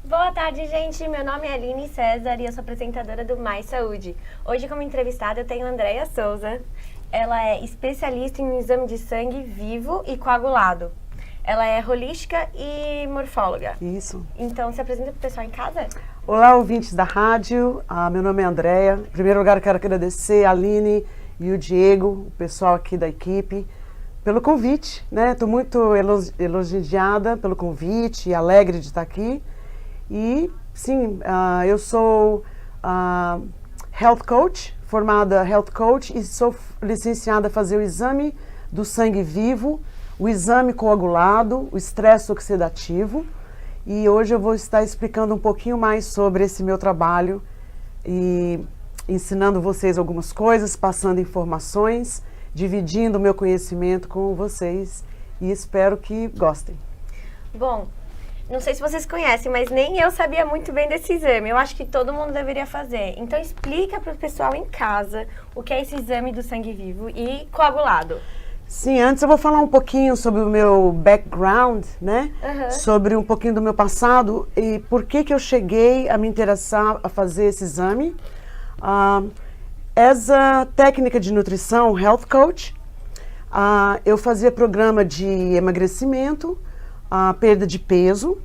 Boa tarde, gente. Meu nome é Aline César e eu sou apresentadora do Mais Saúde. Hoje, como entrevistada, eu tenho a Andréia Souza. Ela é especialista em exame de sangue vivo e coagulado. Ela é holística e morfóloga. Isso. Então, se apresenta para o pessoal em casa? Olá, ouvintes da rádio. Meu nome é Andréia. Em primeiro lugar, eu quero agradecer a Aline e o Diego, o pessoal aqui da equipe, pelo convite, né? Estou muito elogiada pelo convite, alegre de estar aqui. E, sim, eu sou health coach, formada health coach, e sou licenciada a fazer o exame do sangue vivo, o exame coagulado, o estresse oxidativo. E hoje eu vou estar explicando um pouquinho mais sobre esse meu trabalho e ensinando vocês algumas coisas, passando informações, dividindo o meu conhecimento com vocês e espero que gostem. Bom, não sei se vocês conhecem, mas nem eu sabia muito bem desse exame. Eu acho que todo mundo deveria fazer. Então explica para o pessoal em casa o que é esse exame do sangue vivo e coagulado. Sim, antes eu vou falar um pouquinho sobre o meu background, né? Sobre um pouquinho do meu passado e por que eu cheguei a me interessar a fazer esse exame. Essa técnica de nutrição, health coach, eu fazia programa de emagrecimento, perda de peso,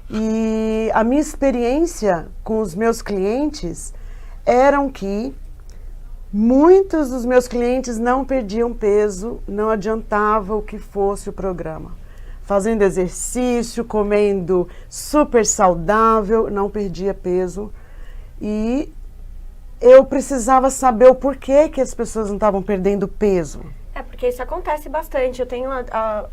e a minha experiência com os meus clientes eram que muitos dos meus clientes não perdiam peso, não adiantava o que fosse o programa. Fazendo exercício, comendo super saudável, não perdia peso. E eu precisava saber o porquê que as pessoas não estavam perdendo peso. É, porque isso acontece bastante. Eu tenho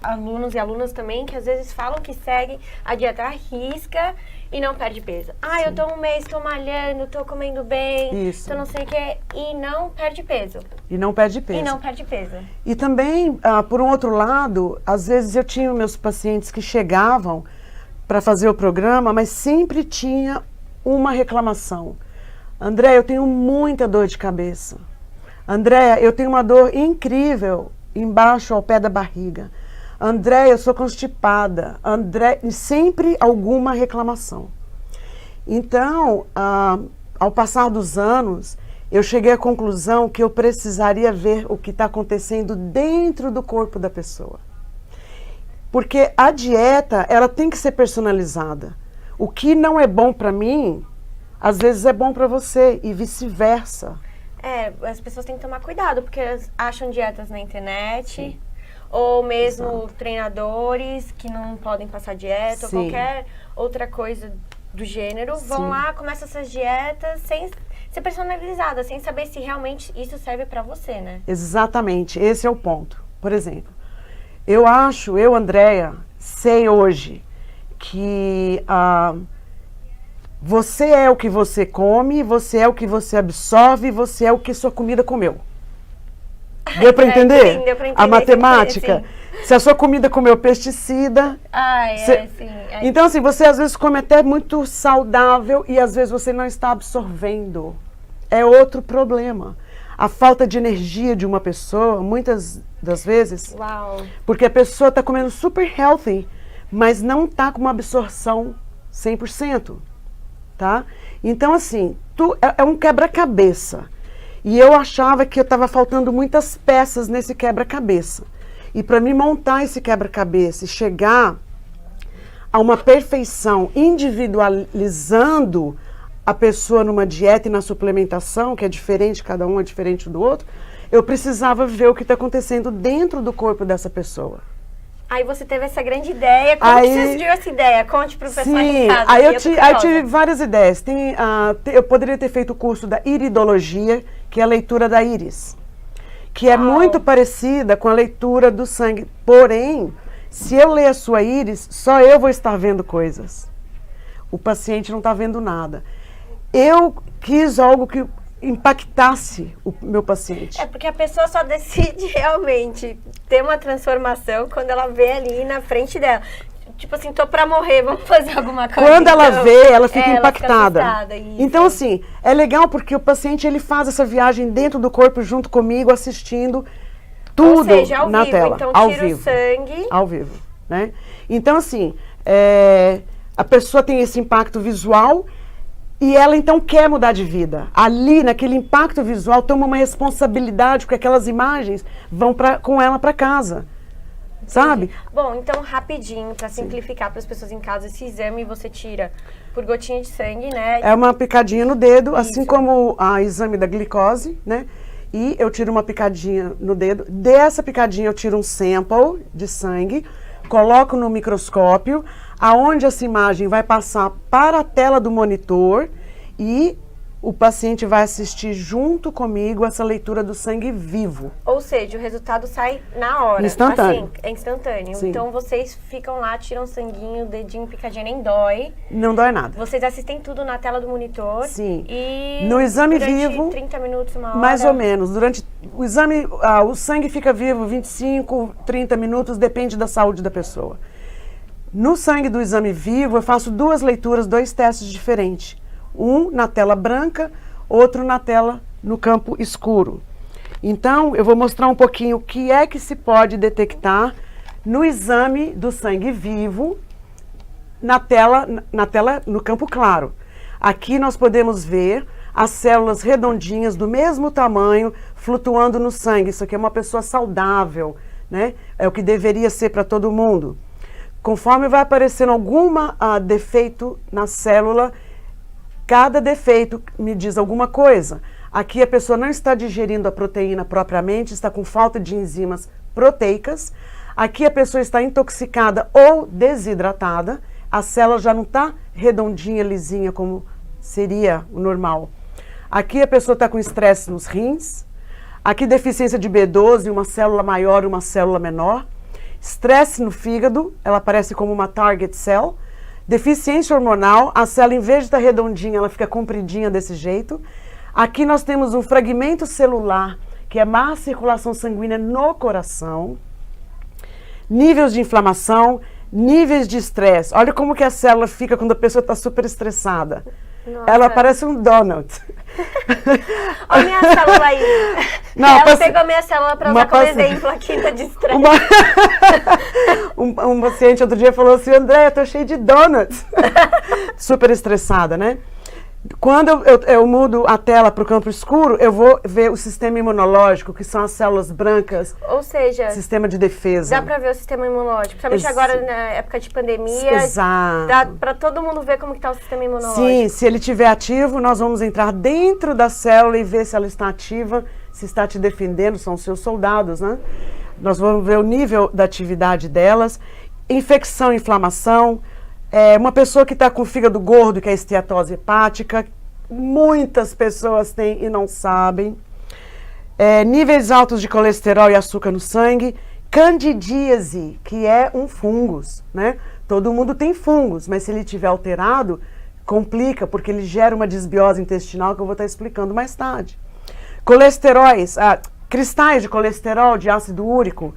alunos e alunas também que às vezes falam que seguem a dieta à risca e não perde peso. Sim. Eu tô um mês, tô malhando, tô comendo bem, tô não sei o que, e não perde peso. E não perde peso. E não perde peso. E também, por um outro lado, às vezes eu tinha meus pacientes que chegavam para fazer o programa, mas sempre tinha uma reclamação. André, eu tenho muita dor de cabeça. André, eu tenho uma dor incrível embaixo ao pé da barriga. André, eu sou constipada. André, sempre alguma reclamação. Então, ao passar dos anos, eu cheguei à conclusão que eu precisaria ver o que está acontecendo dentro do corpo da pessoa. Porque a dieta, ela tem que ser personalizada. O que não é bom para mim, às vezes é bom para você e vice-versa. As pessoas têm que tomar cuidado, porque elas acham dietas na internet, sim, ou mesmo treinadores que não podem passar dieta, sim, ou qualquer outra coisa do gênero, sim, vão lá, começam essas dietas sem ser personalizadas, sem saber se realmente isso serve para você, né? Exatamente, esse é o ponto. Por exemplo, eu Andréia, sei hoje que você é o que você come, você é o que você absorve, você é o que sua comida comeu. Deu para entender? Sim, deu pra entender a matemática? Se a sua comida comeu pesticida... sim. Então, assim, você às vezes come até muito saudável e às vezes você não está absorvendo. É outro problema. A falta de energia de uma pessoa, muitas das vezes... Uau. Porque a pessoa está comendo super healthy, mas não está com uma absorção 100%. Tá? Então, assim, é um quebra-cabeça. E eu achava que eu estava faltando muitas peças nesse quebra-cabeça. E para mim montar esse quebra-cabeça e chegar a uma perfeição, individualizando a pessoa numa dieta e na suplementação, que é diferente, cada um é diferente do outro, eu precisava ver o que está acontecendo dentro do corpo dessa pessoa. Aí você teve essa grande ideia. Como que surgiu essa ideia? Conte para o pessoal em casa. Aí eu tive várias ideias. Eu poderia ter feito o curso da iridologia, que é a leitura da íris, que é muito parecida com a leitura do sangue. Porém, se eu ler a sua íris, só eu vou estar vendo coisas. O paciente não está vendo nada. Eu quis algo que impactasse o meu paciente. É porque a pessoa só decide realmente ter uma transformação quando ela vê ali na frente dela. Tipo assim, tô pra morrer, vamos fazer alguma coisa. Quando ela vê, ela fica impactada. Ela fica então, assim, é legal porque o paciente, ele faz essa viagem dentro do corpo junto comigo, assistindo tudo. Ou seja, ao na vivo. tela. Então, ao tira vivo. o sangue. Ao vivo, né? Então, assim, a pessoa tem esse impacto visual e ela então quer mudar de vida. Ali, naquele impacto visual, toma uma responsabilidade, porque aquelas imagens vão com ela para casa. Sabe? Bom, então rapidinho, para simplificar para as pessoas em casa, esse exame você tira por gotinha de sangue, né? É uma picadinha no dedo, Isso. assim como o exame da glicose, né? E eu tiro uma picadinha no dedo. Dessa picadinha eu tiro um sample de sangue, coloco no microscópio, aonde essa imagem vai passar para a tela do monitor e o paciente vai assistir junto comigo essa leitura do sangue vivo. Ou seja, o resultado sai na hora. Instantâneo. Assim, é instantâneo. Sim. Então vocês ficam lá, tiram sanguinho, dedinho, picadinha, nem dói. Não dói nada. Vocês assistem tudo na tela do monitor. Sim. E no exame durante vivo, 30 minutos, uma hora. mais ou menos. Durante o exame, o sangue fica vivo 25, 30 minutos, depende da saúde da pessoa. No sangue do exame vivo, eu faço 2 leituras, 2 testes diferentes. Um na tela branca, outro na tela no campo escuro. Então, eu vou mostrar um pouquinho o que é que se pode detectar no exame do sangue vivo na tela no campo claro. Aqui nós podemos ver as células redondinhas do mesmo tamanho flutuando no sangue. Isso aqui é uma pessoa saudável, né? É o que deveria ser para todo mundo. Conforme vai aparecendo algum defeito na célula, cada defeito me diz alguma coisa. Aqui a pessoa não está digerindo a proteína propriamente, está com falta de enzimas proteicas. Aqui a pessoa está intoxicada ou desidratada. A célula já não está redondinha, lisinha, como seria o normal. Aqui a pessoa está com estresse nos rins. Aqui deficiência de B12, uma célula maior e uma célula menor. Estresse no fígado, ela aparece como uma target cell. Deficiência hormonal, a célula, em vez de estar redondinha, ela fica compridinha desse jeito. Aqui nós temos um fragmento celular, que é má circulação sanguínea no coração. Níveis de inflamação, níveis de estresse. Olha como que a célula fica quando a pessoa está super estressada. Nossa. Ela parece um donut. Olha a minha célula aí. Não, ela pegou a minha célula para usar como exemplo aqui da estresse. Um paciente outro dia falou assim, André, eu tô cheio de donuts. Super estressada, né? Quando eu mudo a tela para o campo escuro, eu vou ver o sistema imunológico, que são as células brancas. Ou seja, sistema de defesa. Dá para ver o sistema imunológico, principalmente agora na época de pandemia. Exato. Dá para todo mundo ver como está o sistema imunológico. Sim, se ele estiver ativo, nós vamos entrar dentro da célula e ver se ela está ativa, se está te defendendo, são os seus soldados, né? Nós vamos ver o nível da atividade delas, infecção, inflamação. Uma pessoa que está com o fígado gordo, que é a esteatose hepática, muitas pessoas têm e não sabem. Níveis altos de colesterol e açúcar no sangue. Candidíase, que é um fungos, né? Todo mundo tem fungos, mas se ele estiver alterado, complica, porque ele gera uma desbiose intestinal, que eu vou estar explicando mais tarde. Colesteróis, cristais de colesterol, de ácido úrico.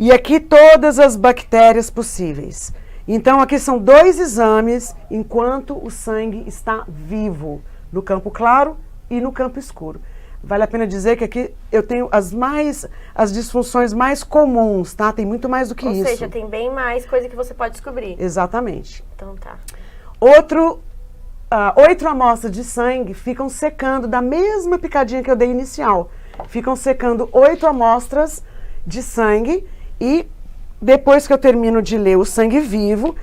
E aqui todas as bactérias possíveis. Então, aqui são 2 exames enquanto o sangue está vivo, no campo claro e no campo escuro. Vale a pena dizer que aqui eu tenho as disfunções mais comuns, tá? Tem muito mais do que isso. Ou seja, tem bem mais coisa que você pode descobrir. Exatamente. Então tá. 8 amostras de sangue ficam secando da mesma picadinha que eu dei inicial. Ficam secando 8 amostras de sangue e depois que eu termino de ler o sangue vivo,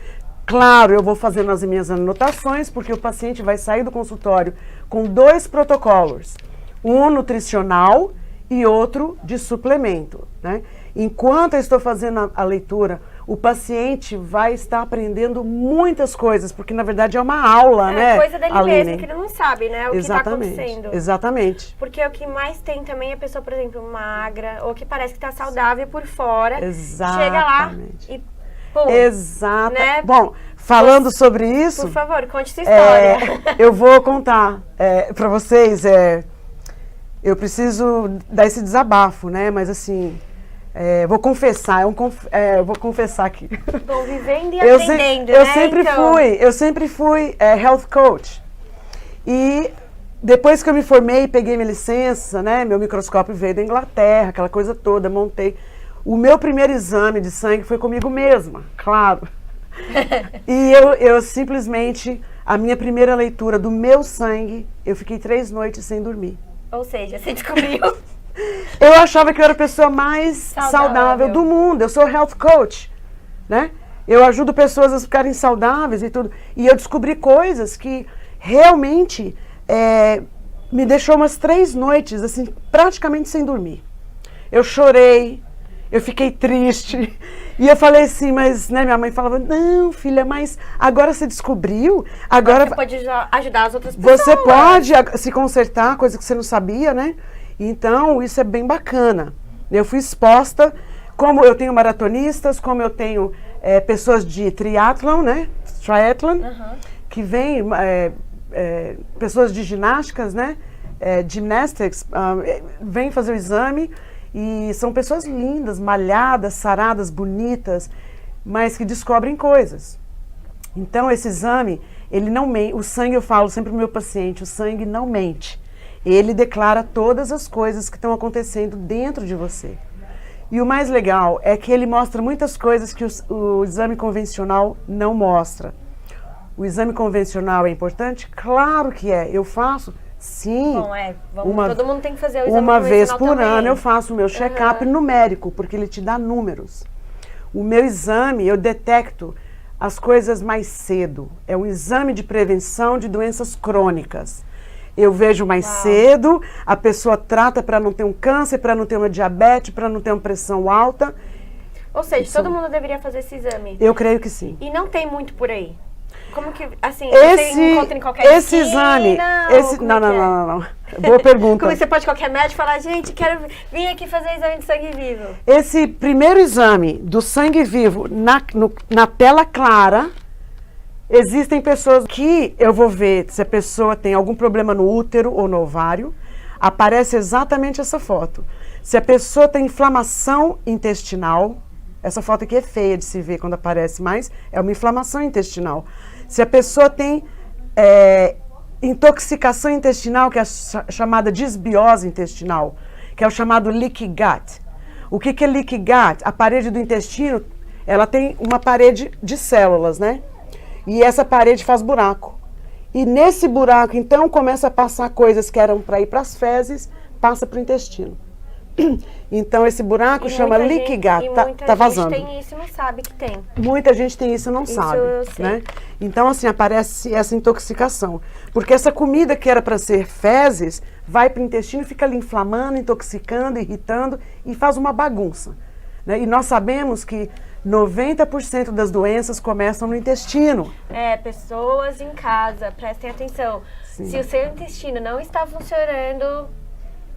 claro, eu vou fazendo as minhas anotações, porque o paciente vai sair do consultório com 2 protocolos. Um nutricional e outro de suplemento, né? Enquanto eu estou fazendo a leitura, o paciente vai estar aprendendo muitas coisas, porque na verdade é uma aula, né? É coisa dele Aline? mesmo, que ele não sabe, né? O que está acontecendo. Exatamente. Porque o que mais tem também é a pessoa, por exemplo, magra, ou que parece que está saudável por fora. Exatamente. Chega lá e pum. Exato. Né? Bom, falando sobre isso... Por favor, conte sua história. Eu vou contar para vocês, eu preciso dar esse desabafo, né? Mas assim... vou confessar, vou confessar aqui. Bom, vivendo e aprendendo, né? Eu sempre fui health coach. E depois que eu me formei e peguei minha licença, né? Meu microscópio veio da Inglaterra, aquela coisa toda, montei. O meu primeiro exame de sangue foi comigo mesma, claro. E eu simplesmente, a minha primeira leitura do meu sangue, eu fiquei 3 noites sem dormir. Ou seja, você descobriu... Eu achava que eu era a pessoa mais saudável do mundo. Eu sou health coach, né? Eu ajudo pessoas a ficarem saudáveis e tudo. E eu descobri coisas que realmente me deixou umas 3 noites, assim, praticamente sem dormir. Eu chorei, eu fiquei triste. E eu falei assim, mas, né, minha mãe falava, não, filha, mas agora você descobriu, agora... Você pode ajudar as outras pessoas. Você pode se consertar, coisa que você não sabia, né? Então, isso é bem bacana. Eu fui exposta, como eu tenho maratonistas, como eu tenho pessoas de triatlon, né? Triathlon, que vêm, pessoas de ginásticas, né? Gymnastics, vêm fazer o exame e são pessoas lindas, malhadas, saradas, bonitas, mas que descobrem coisas. Então, esse exame, ele não mente. O sangue, eu falo sempre para o meu paciente, o sangue não mente. Ele declara todas as coisas que estão acontecendo dentro de você. E o mais legal é que ele mostra muitas coisas que o exame convencional não mostra. O exame convencional é importante? Claro que é. Eu faço, sim. Bom, todo mundo tem que fazer o exame uma vez por também. ano eu faço o meu check-up numérico, porque ele te dá números. O meu exame, eu detecto as coisas mais cedo. É um exame de prevenção de doenças crônicas. Eu vejo mais cedo, a pessoa trata para não ter um câncer, para não ter uma diabetes, para não ter uma pressão alta. Ou seja, todo mundo deveria fazer esse exame. Eu creio que sim. E não tem muito por aí? Como que, assim, você encontra em qualquer esse exame, não. Boa pergunta. Como você pode qualquer médico falar, gente, quero vir aqui fazer exame de sangue vivo. Esse primeiro exame do sangue vivo na tela clara, existem pessoas que eu vou ver se a pessoa tem algum problema no útero ou no ovário, aparece exatamente essa foto. Se a pessoa tem inflamação intestinal, essa foto aqui é feia de se ver quando aparece, mas é uma inflamação intestinal. Se a pessoa tem intoxicação intestinal, que é a chamada disbiose intestinal, que é o chamado leaky gut. O que é leaky gut? A parede do intestino, ela tem uma parede de células, né? E essa parede faz buraco. E nesse buraco, então, começa a passar coisas que eram para ir para as fezes, passa para o intestino. Então, esse buraco chama leaky gut, tá vazando. Muita gente tem isso e não sabe que tem. Muita gente tem isso e não sabe. Eu sei. Né? Então, assim, aparece essa intoxicação. Porque essa comida que era para ser fezes, vai para o intestino e fica ali inflamando, intoxicando, irritando e faz uma bagunça. Né? E nós sabemos que 90% das doenças começam no intestino. Pessoas em casa, prestem atenção. Sim. Se o seu intestino não está funcionando,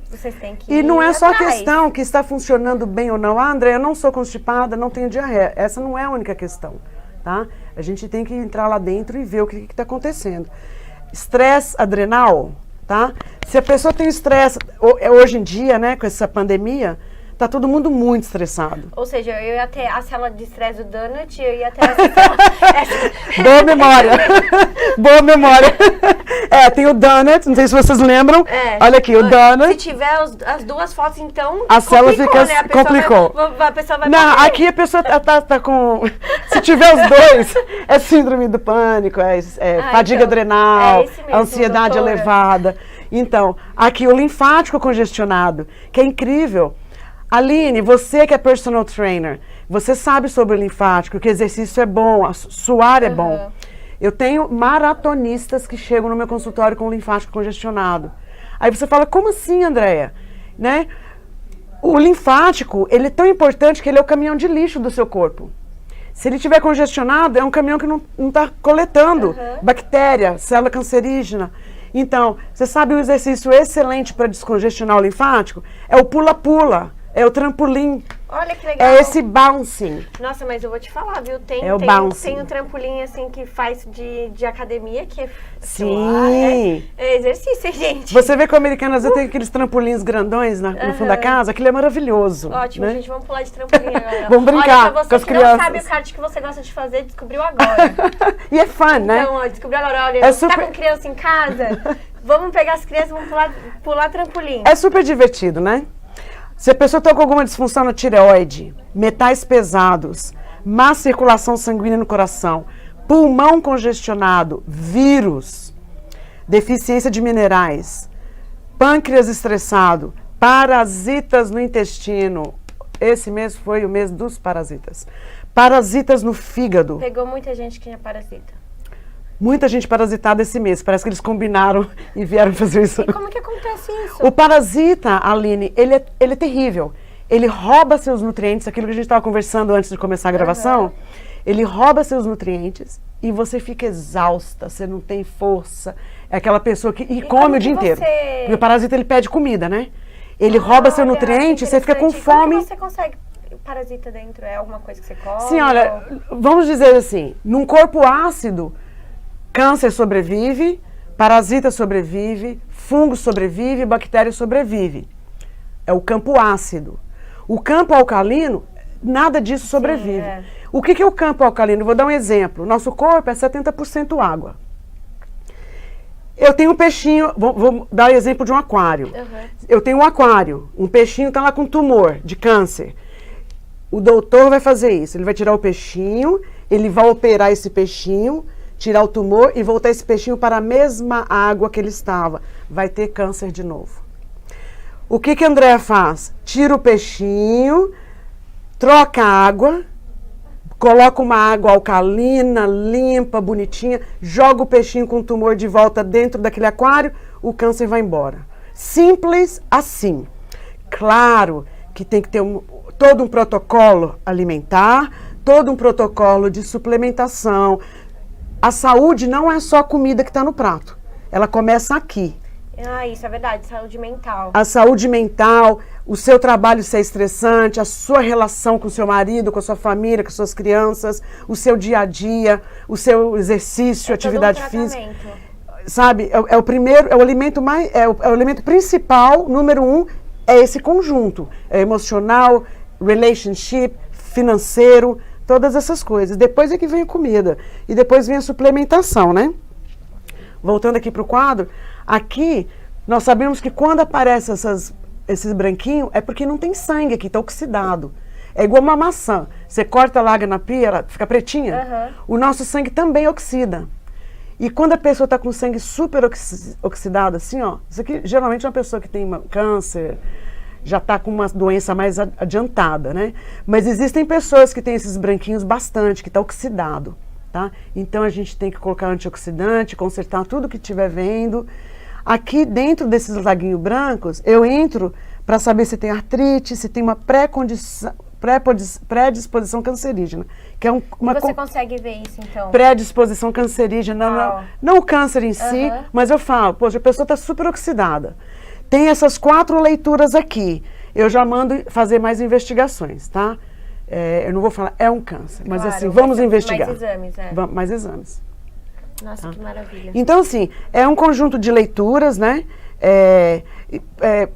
vocês têm que ir E não é só a atrás. questão que está funcionando bem ou não. André, eu não sou constipada, não tenho diarreia. Essa não é a única questão, tá? A gente tem que entrar lá dentro e ver o que está acontecendo. Estresse adrenal, tá? Se a pessoa tem estresse, hoje em dia, né, com essa pandemia, tá todo mundo muito estressado. Ou seja, eu ia ter a célula de estresse do Donut, eu ia ter essa... Boa memória. Boa memória. Tem o Donut, não sei se vocês lembram. Olha aqui, o Donut. Se tiver as duas fotos, então a célula fica... né? complicou. A pessoa vai não, aqui a pessoa tá com... Se tiver os dois, é síndrome do pânico, fadiga adrenal, esse mesmo, ansiedade elevada. Então, aqui o linfático congestionado, que é incrível. Aline, você que é personal trainer, você sabe sobre o linfático, que exercício é bom, suar é bom. Eu tenho maratonistas que chegam no meu consultório com o linfático congestionado. Aí você fala, como assim, Andréia? Né? O linfático, ele é tão importante que ele é o caminhão de lixo do seu corpo. Se ele estiver congestionado, é um caminhão que não está coletando bactéria, célula cancerígena. Então, você sabe um exercício excelente para descongestionar o linfático? É o pula-pula. É o trampolim. Olha que legal. É esse bouncing. Nossa, mas eu vou te falar, viu? Tem um trampolim, assim, que faz de academia, que é... Sim. É exercício, gente. Você vê que o americano, às vezes, tem aqueles trampolins grandões no fundo da casa. Aquilo é maravilhoso. Ótimo, né? gente. Vamos pular de trampolim agora. Vamos brincar. Olha, pra você com as que crianças. não sabe o kart que você gosta de fazer, descobriu agora. E é fun, né? Então, descobriu agora. Olha, tá com criança em casa? Vamos pegar as crianças e vamos pular trampolim. É super divertido, né? Se a pessoa está com alguma disfunção na tireoide, metais pesados, má circulação sanguínea no coração, pulmão congestionado, vírus, deficiência de minerais, pâncreas estressado, parasitas no intestino. Esse mês foi o mês dos parasitas. Parasitas no fígado. Pegou muita gente que tinha parasita. Muita gente parasitada esse mês. Parece que eles combinaram e vieram fazer isso. E como que acontece isso? O parasita, Aline, ele é terrível. Ele rouba seus nutrientes, aquilo que a gente estava conversando antes de começar a gravação. Ele rouba seus nutrientes e você fica exausta, você não tem força. É aquela pessoa que come o dia inteiro. Porque o parasita, ele pede comida, né? Ele rouba seu nutriente e você fica com fome. Como que você consegue parasita dentro? É alguma coisa que você come? Sim, olha, vamos dizer assim, num corpo ácido, câncer sobrevive, parasita sobrevive, fungo sobrevive, bactéria sobrevive. É o campo ácido. O campo alcalino, nada disso sobrevive. Sim, O que é o campo alcalino? Vou dar um exemplo. Nosso corpo é 70% água. Eu tenho um peixinho, vou dar o exemplo de um aquário. Eu tenho um aquário, um peixinho está lá com tumor de câncer. O doutor vai fazer isso, ele vai tirar o peixinho, ele vai operar esse peixinho, tirar o tumor e voltar esse peixinho para a mesma água que ele estava. Vai ter câncer de novo. O que a Andréa faz? Tira o peixinho, troca a água, coloca uma água alcalina, limpa, bonitinha, joga o peixinho com o tumor de volta dentro daquele aquário, o câncer vai embora. Simples assim. Claro que tem que ter todo um protocolo alimentar, todo um protocolo de suplementação. A saúde não é só a comida que está no prato. Ela começa aqui. Ah, isso é verdade, saúde mental. A saúde mental, o seu trabalho ser estressante, a sua relação com o seu marido, com a sua família, com as suas crianças, o seu dia a dia, o seu exercício, atividade física. Sabe, é o primeiro, é o alimento mais, é o alimento principal, número 1, é esse conjunto. É emocional, relationship, financeiro, todas essas coisas. Depois é que vem a comida. E depois vem a suplementação, né? Voltando aqui para o quadro, aqui nós sabemos que quando aparecem esses branquinhos, é porque não tem sangue aqui, está oxidado. É igual uma maçã. Você corta, larga na pia, ela fica pretinha. O nosso sangue também oxida. E quando a pessoa está com o sangue super oxidado, assim, ó, isso aqui geralmente é uma pessoa que tem câncer, já está com uma doença mais adiantada, né? Mas existem pessoas que têm esses branquinhos bastante, que está oxidado. Tá? Então a gente tem que colocar antioxidante, consertar tudo que estiver vendo. Aqui dentro desses laguinhos brancos, eu entro para saber se tem artrite, se tem uma predisposição cancerígena. Que é você consegue ver isso, então? Predisposição cancerígena, não o câncer em si, mas eu falo, poxa, a pessoa está super oxidada. Tem essas 4 leituras aqui. Eu já mando fazer mais investigações, tá? Eu não vou falar, é um câncer, mas claro, assim, vamos investigar. Mais exames, mais exames. Nossa, que maravilha. Então, assim, é um conjunto de leituras, né?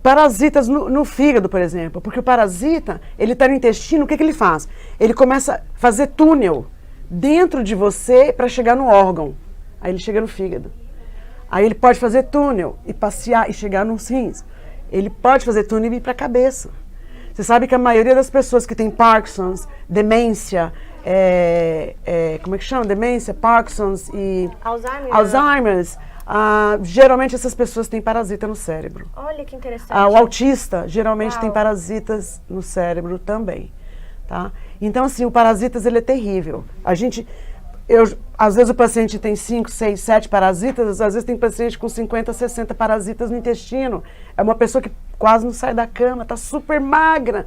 Parasitas no fígado, por exemplo, porque o parasita, ele está no intestino, o que ele faz? Ele começa a fazer túnel dentro de você para chegar no órgão. Aí ele chega no fígado. Aí ele pode fazer túnel e passear e chegar nos rins. Ele pode fazer túnel e ir para a cabeça. Você sabe que a maioria das pessoas que tem Parkinson's, demência, como é que chama? Demência, Parkinson's e Alzheimer's, geralmente essas pessoas têm parasita no cérebro. Olha que interessante. O autista geralmente tem parasitas no cérebro também. Tá? Então, assim, o parasitas, ele é terrível. Às vezes o paciente tem 5, 6, 7 parasitas, às vezes tem paciente com 50, 60 parasitas no intestino. É uma pessoa que quase não sai da cama, está super magra,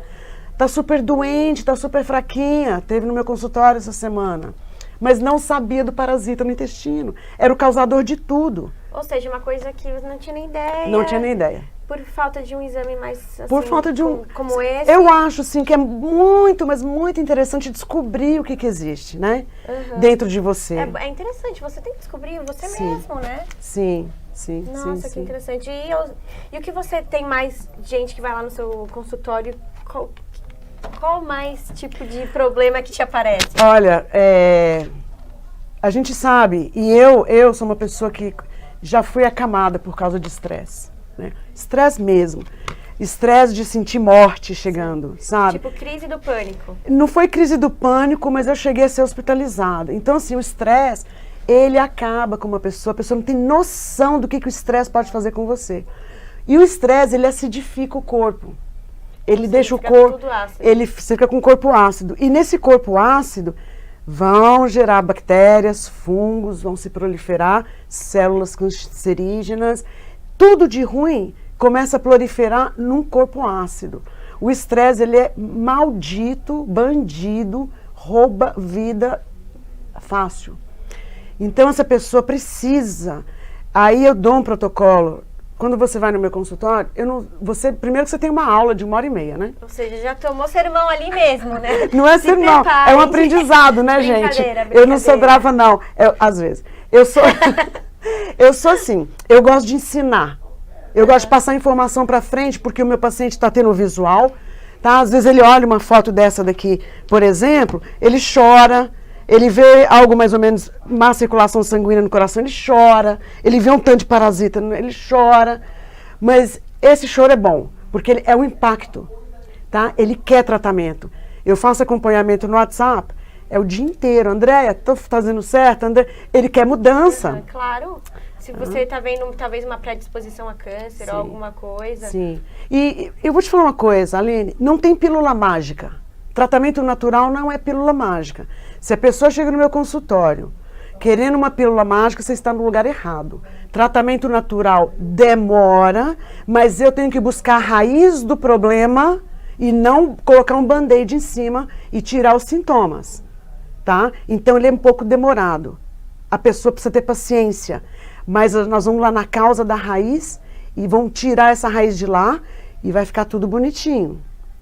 está super doente, está super fraquinha. Teve no meu consultório essa semana. Mas não sabia do parasita no intestino. Era o causador de tudo. Ou seja, uma coisa que eu não tinha nem ideia. Não tinha nem ideia. Por falta de um exame mais, assim, por falta de como esse? Eu acho, assim, que é muito, mas muito interessante descobrir o que existe, né? Dentro de você. É interessante, você tem que descobrir você mesmo, né? Sim, Nossa, que interessante. E o que você tem mais gente que vai lá no seu consultório, qual mais tipo de problema que te aparece? Olha, a gente sabe, e eu sou uma pessoa que já fui acamada por causa de estresse. Né? Estresse mesmo. estresse de sentir morte chegando, sabe? Tipo crise do pânico. Não foi crise do pânico, mas eu cheguei a ser hospitalizada. Então, assim, o estresse, ele acaba com uma pessoa, a pessoa não tem noção do que o estresse pode fazer com você. E o estresse, ele acidifica o corpo. Ele deixa o corpo, ele fica com o corpo ácido. E nesse corpo ácido, vão gerar bactérias, fungos, vão se proliferar, células cancerígenas, tudo de ruim começa a proliferar num corpo ácido. O estresse, ele é maldito, bandido, rouba vida fácil. Então, essa pessoa precisa. Aí eu dou um protocolo. Quando você vai no meu consultório, primeiro que você tem uma aula de 1h30, né? Ou seja, já tomou sermão ali mesmo, né? Não é sermão, é um aprendizado, né, gente? Eu não sou brava, não. Às vezes. Eu sou assim, eu gosto de ensinar. Eu gosto de passar informação para frente, porque o meu paciente está tendo visual, tá? Às vezes ele olha uma foto dessa daqui, por exemplo, ele chora, ele vê algo mais ou menos, má circulação sanguínea no coração, ele chora, ele vê um tanto de parasita, ele chora, mas esse choro é bom, porque ele é um impacto, tá? Ele quer tratamento. Eu faço acompanhamento no WhatsApp, é o dia inteiro. Andréia, estou fazendo certo? André, ele quer mudança. Claro. Se você está vendo talvez uma predisposição a câncer ou alguma coisa. Sim. E eu vou te falar uma coisa, Aline, não tem pílula mágica. Tratamento natural não é pílula mágica. Se a pessoa chega no meu consultório querendo uma pílula mágica, você está no lugar errado. Tratamento natural demora, mas eu tenho que buscar a raiz do problema e não colocar um band-aid em cima e tirar os sintomas, tá? Então ele é um pouco demorado. A pessoa precisa ter paciência, mas nós vamos lá na causa da raiz e vamos tirar essa raiz de lá e vai ficar tudo bonitinho,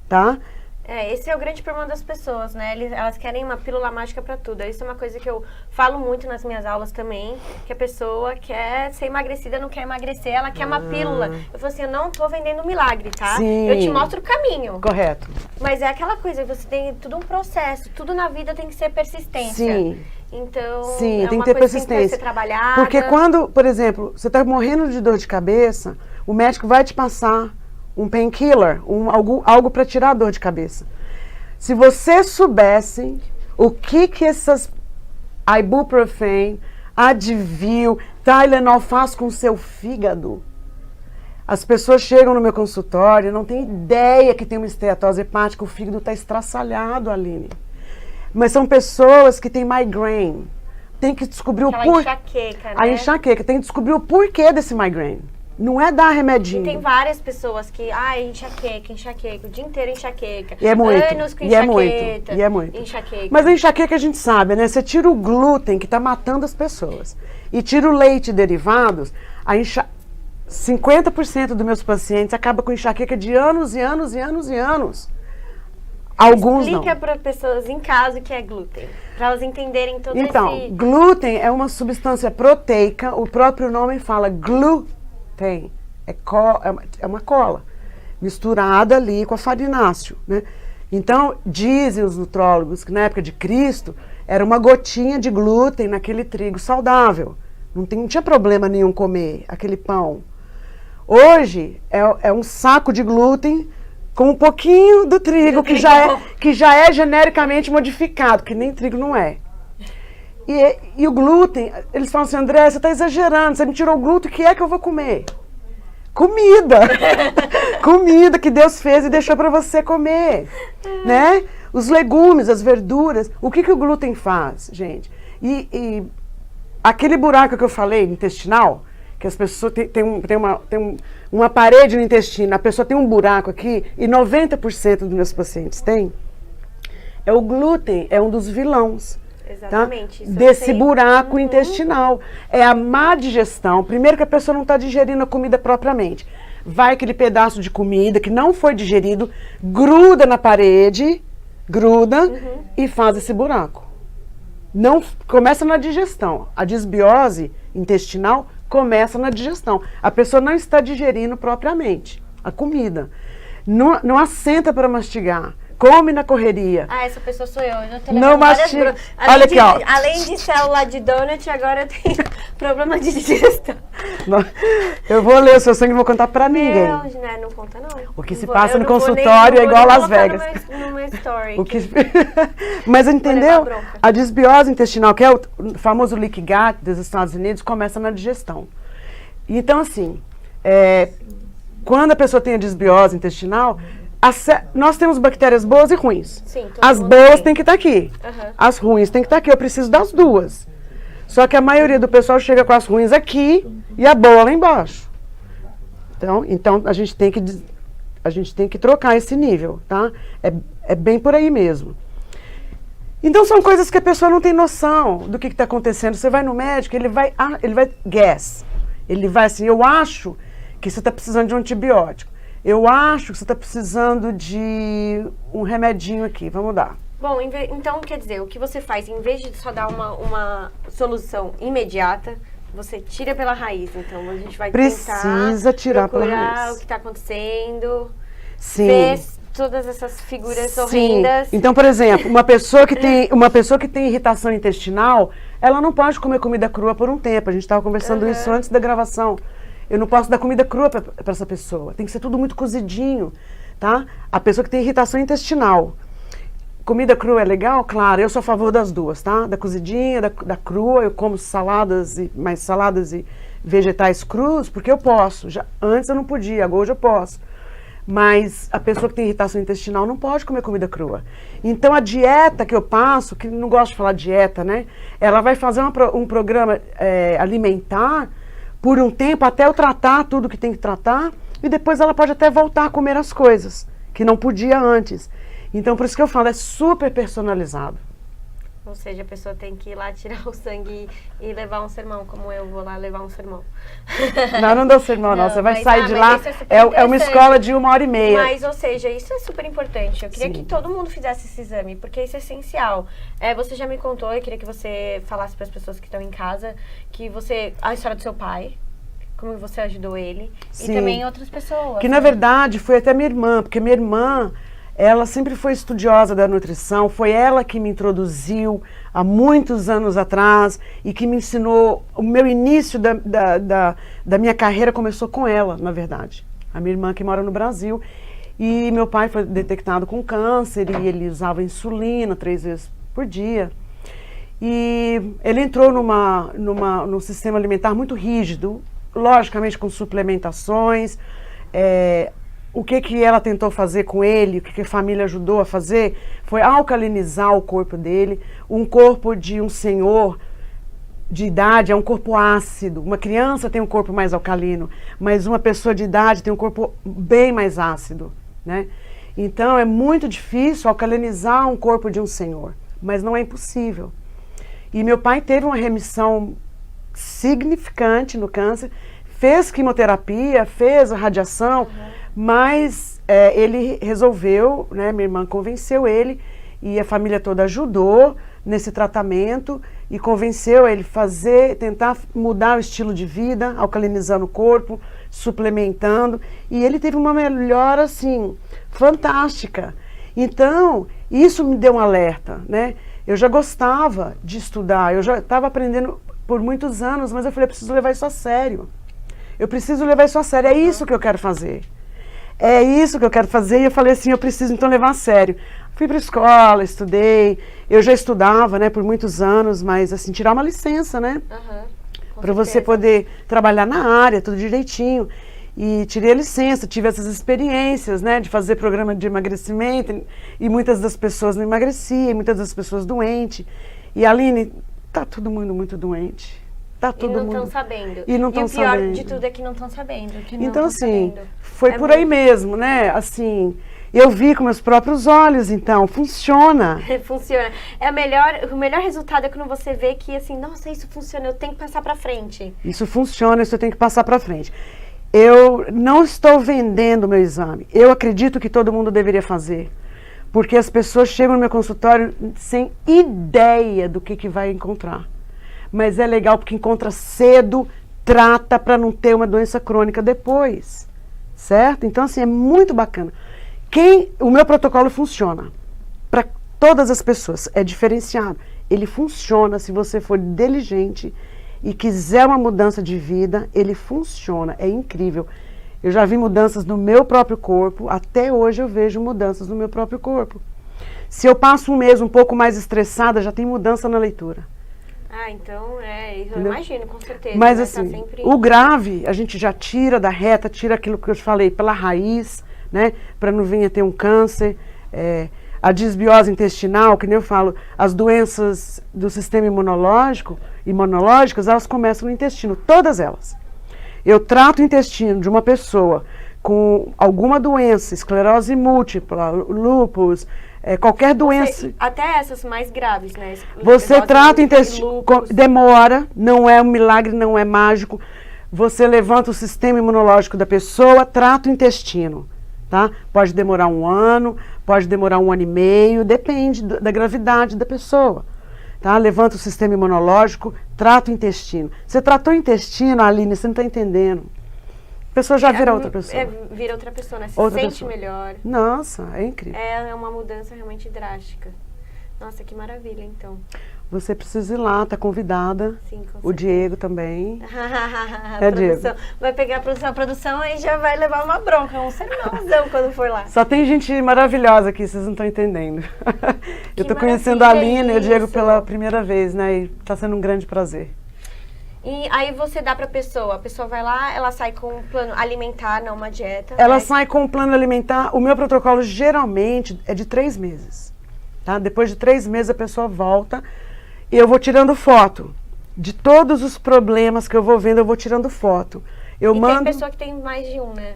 tá? Esse é o grande problema das pessoas, né? Elas querem uma pílula mágica pra tudo. Isso é uma coisa que eu falo muito nas minhas aulas também, que a pessoa quer ser emagrecida, não quer emagrecer, ela quer uma pílula. Eu falo assim, eu não tô vendendo milagre, tá? Sim. Eu te mostro o caminho. Correto. Mas é aquela coisa, você tem tudo um processo, tudo na vida tem que ser persistência. Sim. Então, sim, é tem uma que ter coisa que tem que persistência. ser trabalhada. Porque quando, por exemplo, você está morrendo de dor de cabeça, o médico vai te passar um painkiller, algo para tirar a dor de cabeça. Se você soubesse o que essas ibuprofen, Advil, Tylenol faz com o seu fígado, as pessoas chegam no meu consultório e não têm ideia que tem uma esteatose hepática, o fígado está estraçalhado, Aline. Mas são pessoas que têm migraine. Tem que descobrir enxaqueca, né? A enxaqueca, tem que descobrir o porquê desse migraine. Não é dar remedinho. E tem várias pessoas que, enxaqueca, o dia inteiro enxaqueca. E é muito. Anos com E é muito. Enxaqueca. Mas a enxaqueca a gente sabe, né? Você tira o glúten que está matando as pessoas e tira o leite e derivados, 50% dos meus pacientes acaba com enxaqueca de anos e anos e anos e anos. Alguns não. Explica para pessoas em casa o que é glúten, para elas entenderem todo Então, glúten é uma substância proteica, o próprio nome fala glúten, é uma cola, misturada ali com a farináceo, né? Então, dizem os nutrólogos que na época de Cristo, era uma gotinha de glúten naquele trigo saudável. Não tinha problema nenhum comer aquele pão. Hoje, é um saco de glúten com um pouquinho do trigo, que já é genericamente modificado, que nem trigo não é. E o glúten, eles falam assim, André, você está exagerando, você me tirou o glúten, o que é que eu vou comer? Comida! Comida que Deus fez e deixou para você comer, né? Os legumes, as verduras, o que o glúten faz, gente? E aquele buraco que eu falei, intestinal, que as pessoas têm uma parede no intestino, a pessoa tem um buraco aqui, e 90% dos meus pacientes têm, o glúten é um dos vilões. Exatamente. Tá? Desse buraco intestinal. É a má digestão. Primeiro que a pessoa não está digerindo a comida propriamente. Vai aquele pedaço de comida que não foi digerido, gruda na parede, e faz esse buraco. Não, começa na digestão. A desbiose intestinal começa na digestão. A pessoa não está digerindo propriamente a comida. Não assenta para mastigar. Come na correria. Essa pessoa sou eu. Eu tô não mastiga. Olha aqui, ó. Além de célula de donut, agora eu tenho problema de digestão. Eu vou ler o seu sangue e não vou contar pra ninguém. Não, né, não conta não. O que Não se vou- passa eu no não vou consultório é igual nem Las colocar Vegas. numa story. O que... que- Mas levar entendeu? bronca. A desbiose intestinal, que é o famoso leaky gut dos Estados Unidos, começa na digestão. Então, assim, quando a pessoa tem a desbiose intestinal, nós temos bactérias boas e ruins. Sim, todo As mundo boas tem. têm que estar aqui. Aham. As ruins têm que estar aqui. Eu preciso das duas. Só que a maioria do pessoal chega com as ruins aqui e a boa lá embaixo. Então a gente tem que trocar esse nível, tá? É bem por aí mesmo. Então são coisas que a pessoa não tem noção do que está acontecendo. Você vai no médico, ele vai guess. Ele vai assim, eu acho que você está precisando de um antibiótico. Eu acho que você está precisando de um remedinho aqui, vamos dar. Bom, então quer dizer, o que você faz, em vez de só dar uma solução imediata, você tira pela raiz. Então a gente vai Precisa tirar pela procurar raiz. o que está acontecendo, Sim. ver todas essas figuras Sim. horrendas. Então, por exemplo, uma pessoa que tem irritação intestinal, ela não pode comer comida crua por um tempo. A gente estava conversando isso antes da gravação. Eu não posso dar comida crua para essa pessoa. Tem que ser tudo muito cozidinho, tá? A pessoa que tem irritação intestinal. Comida crua é legal? Claro, eu sou a favor das duas, tá? Da cozidinha, da crua. Eu como saladas e vegetais crus, porque eu posso. Antes eu não podia, agora hoje eu posso. Mas a pessoa que tem irritação intestinal não pode comer comida crua. Então a dieta que eu passo, que não gosto de falar dieta, né? Ela vai fazer um programa alimentar por um tempo até eu tratar tudo que tem que tratar e depois ela pode até voltar a comer as coisas que não podia antes. Então por isso que eu falo, é super personalizado. Ou seja, a pessoa tem que ir lá tirar o sangue e levar um sermão, como eu vou lá levar um sermão. Não dou sermão, não. Você vai sair de lá, isso super é uma interessante. escola de 1h30. Mas, ou seja, isso é super importante. Eu queria Sim. que todo mundo fizesse esse exame, porque isso é essencial. Você já me contou, eu queria que você falasse para as pessoas que estão em casa, a história do seu pai, como você ajudou ele, Sim. e também outras pessoas. Que na verdade foi até minha irmã, porque minha irmã, ela sempre foi estudiosa da nutrição, foi ela que me introduziu há muitos anos atrás e que me ensinou, o meu início da minha carreira começou com ela, na verdade. A minha irmã que mora no Brasil. E meu pai foi detectado com câncer e ele usava insulina 3 vezes por dia. E ele entrou num sistema alimentar muito rígido, logicamente com suplementações. O que ela tentou fazer com ele, o que a família ajudou a fazer, foi alcalinizar o corpo dele. Um corpo de um senhor de idade é um corpo ácido. Uma criança tem um corpo mais alcalino, mas uma pessoa de idade tem um corpo bem mais ácido, né? Então é muito difícil alcalinizar um corpo de um senhor, mas não é impossível. E meu pai teve uma remissão significante no câncer, fez quimioterapia, fez a radiação, mas ele resolveu, né, minha irmã convenceu ele e a família toda ajudou nesse tratamento e convenceu ele tentar mudar o estilo de vida, alcalinizando o corpo, suplementando, e ele teve uma melhora assim fantástica. Então isso me deu um alerta, né? Eu já gostava de estudar, eu já estava aprendendo por muitos anos, mas eu falei, eu preciso levar isso a sério. Eu preciso levar isso a sério, é isso que eu quero fazer. É isso que eu quero fazer, e eu falei assim, eu preciso então levar a sério. Fui para a escola, estudei, eu já estudava, né, por muitos anos, mas assim, tirar uma licença, né? Para você poder trabalhar na área, tudo direitinho. E tirei a licença, tive essas experiências, né, de fazer programa de emagrecimento, e muitas das pessoas não emagreciam, muitas das pessoas doentes. E Aline, tá todo mundo muito doente. Tá todo e não mundo estão sabendo. E não estão sabendo. E o pior de tudo é que não estão sabendo. Então, assim, foi por aí mesmo, né? Assim, eu vi com meus próprios olhos, então, funciona. Funciona. O melhor resultado é quando você vê que, assim, nossa, isso funciona, eu tenho que passar pra frente. Isso funciona, isso eu tenho que passar pra frente. Eu não estou vendendo o meu exame. Eu acredito que todo mundo deveria fazer. Porque as pessoas chegam no meu consultório sem ideia do que vai encontrar. Mas é legal porque encontra cedo, trata para não ter uma doença crônica depois. Certo? Então, assim, é muito bacana. O meu protocolo funciona para todas as pessoas. É diferenciado. Ele funciona se você for diligente e quiser uma mudança de vida, ele funciona, é incrível. Eu já vi mudanças no meu próprio corpo, até hoje eu vejo mudanças no meu próprio corpo. Se eu passo um mês um pouco mais estressada, já tem mudança na leitura. Ah, então, eu imagino, com certeza. Mas tá assim, sempre... o grave, a gente já tira da reta, tira aquilo que eu te falei, pela raiz, né? Para não vir a ter um câncer. A desbiose intestinal, que nem eu falo, as doenças do sistema imunológicas, elas começam no intestino, todas elas. Eu trato o intestino de uma pessoa com alguma doença, esclerose múltipla, lúpus, qualquer doença. Até essas mais graves, né? Você trata o intestino, demora, não é um milagre, não é mágico. Você levanta o sistema imunológico da pessoa, trata o intestino. Tá? Pode demorar 1 ano, pode demorar 1 ano e meio, depende da gravidade da pessoa. Tá? Levanta o sistema imunológico, trata o intestino. Você tratou o intestino, Aline, você não está entendendo. A pessoa já vira outra pessoa. Vira outra pessoa, né? Se outra sente pessoa. melhor. Nossa, é incrível. É uma mudança realmente drástica. Nossa, que maravilha, então. Você precisa ir lá, tá convidada. Sim, com certeza. O Diego também. Diego. Vai pegar a produção e já vai levar uma bronca, um sermãozão quando for lá. Só tem gente maravilhosa aqui, vocês não estão entendendo. Eu tô conhecendo a Aline e o Diego pela primeira vez, né? E tá sendo um grande prazer. E aí você dá pra pessoa, a pessoa vai lá, ela sai com um plano alimentar, não uma dieta. Ela sai com um plano alimentar, o meu protocolo geralmente é de 3 meses. Tá? Depois de 3 meses a pessoa volta e eu vou tirando foto. De todos os problemas que eu vou vendo, eu vou tirando foto. Tem pessoa que tem mais de um, né?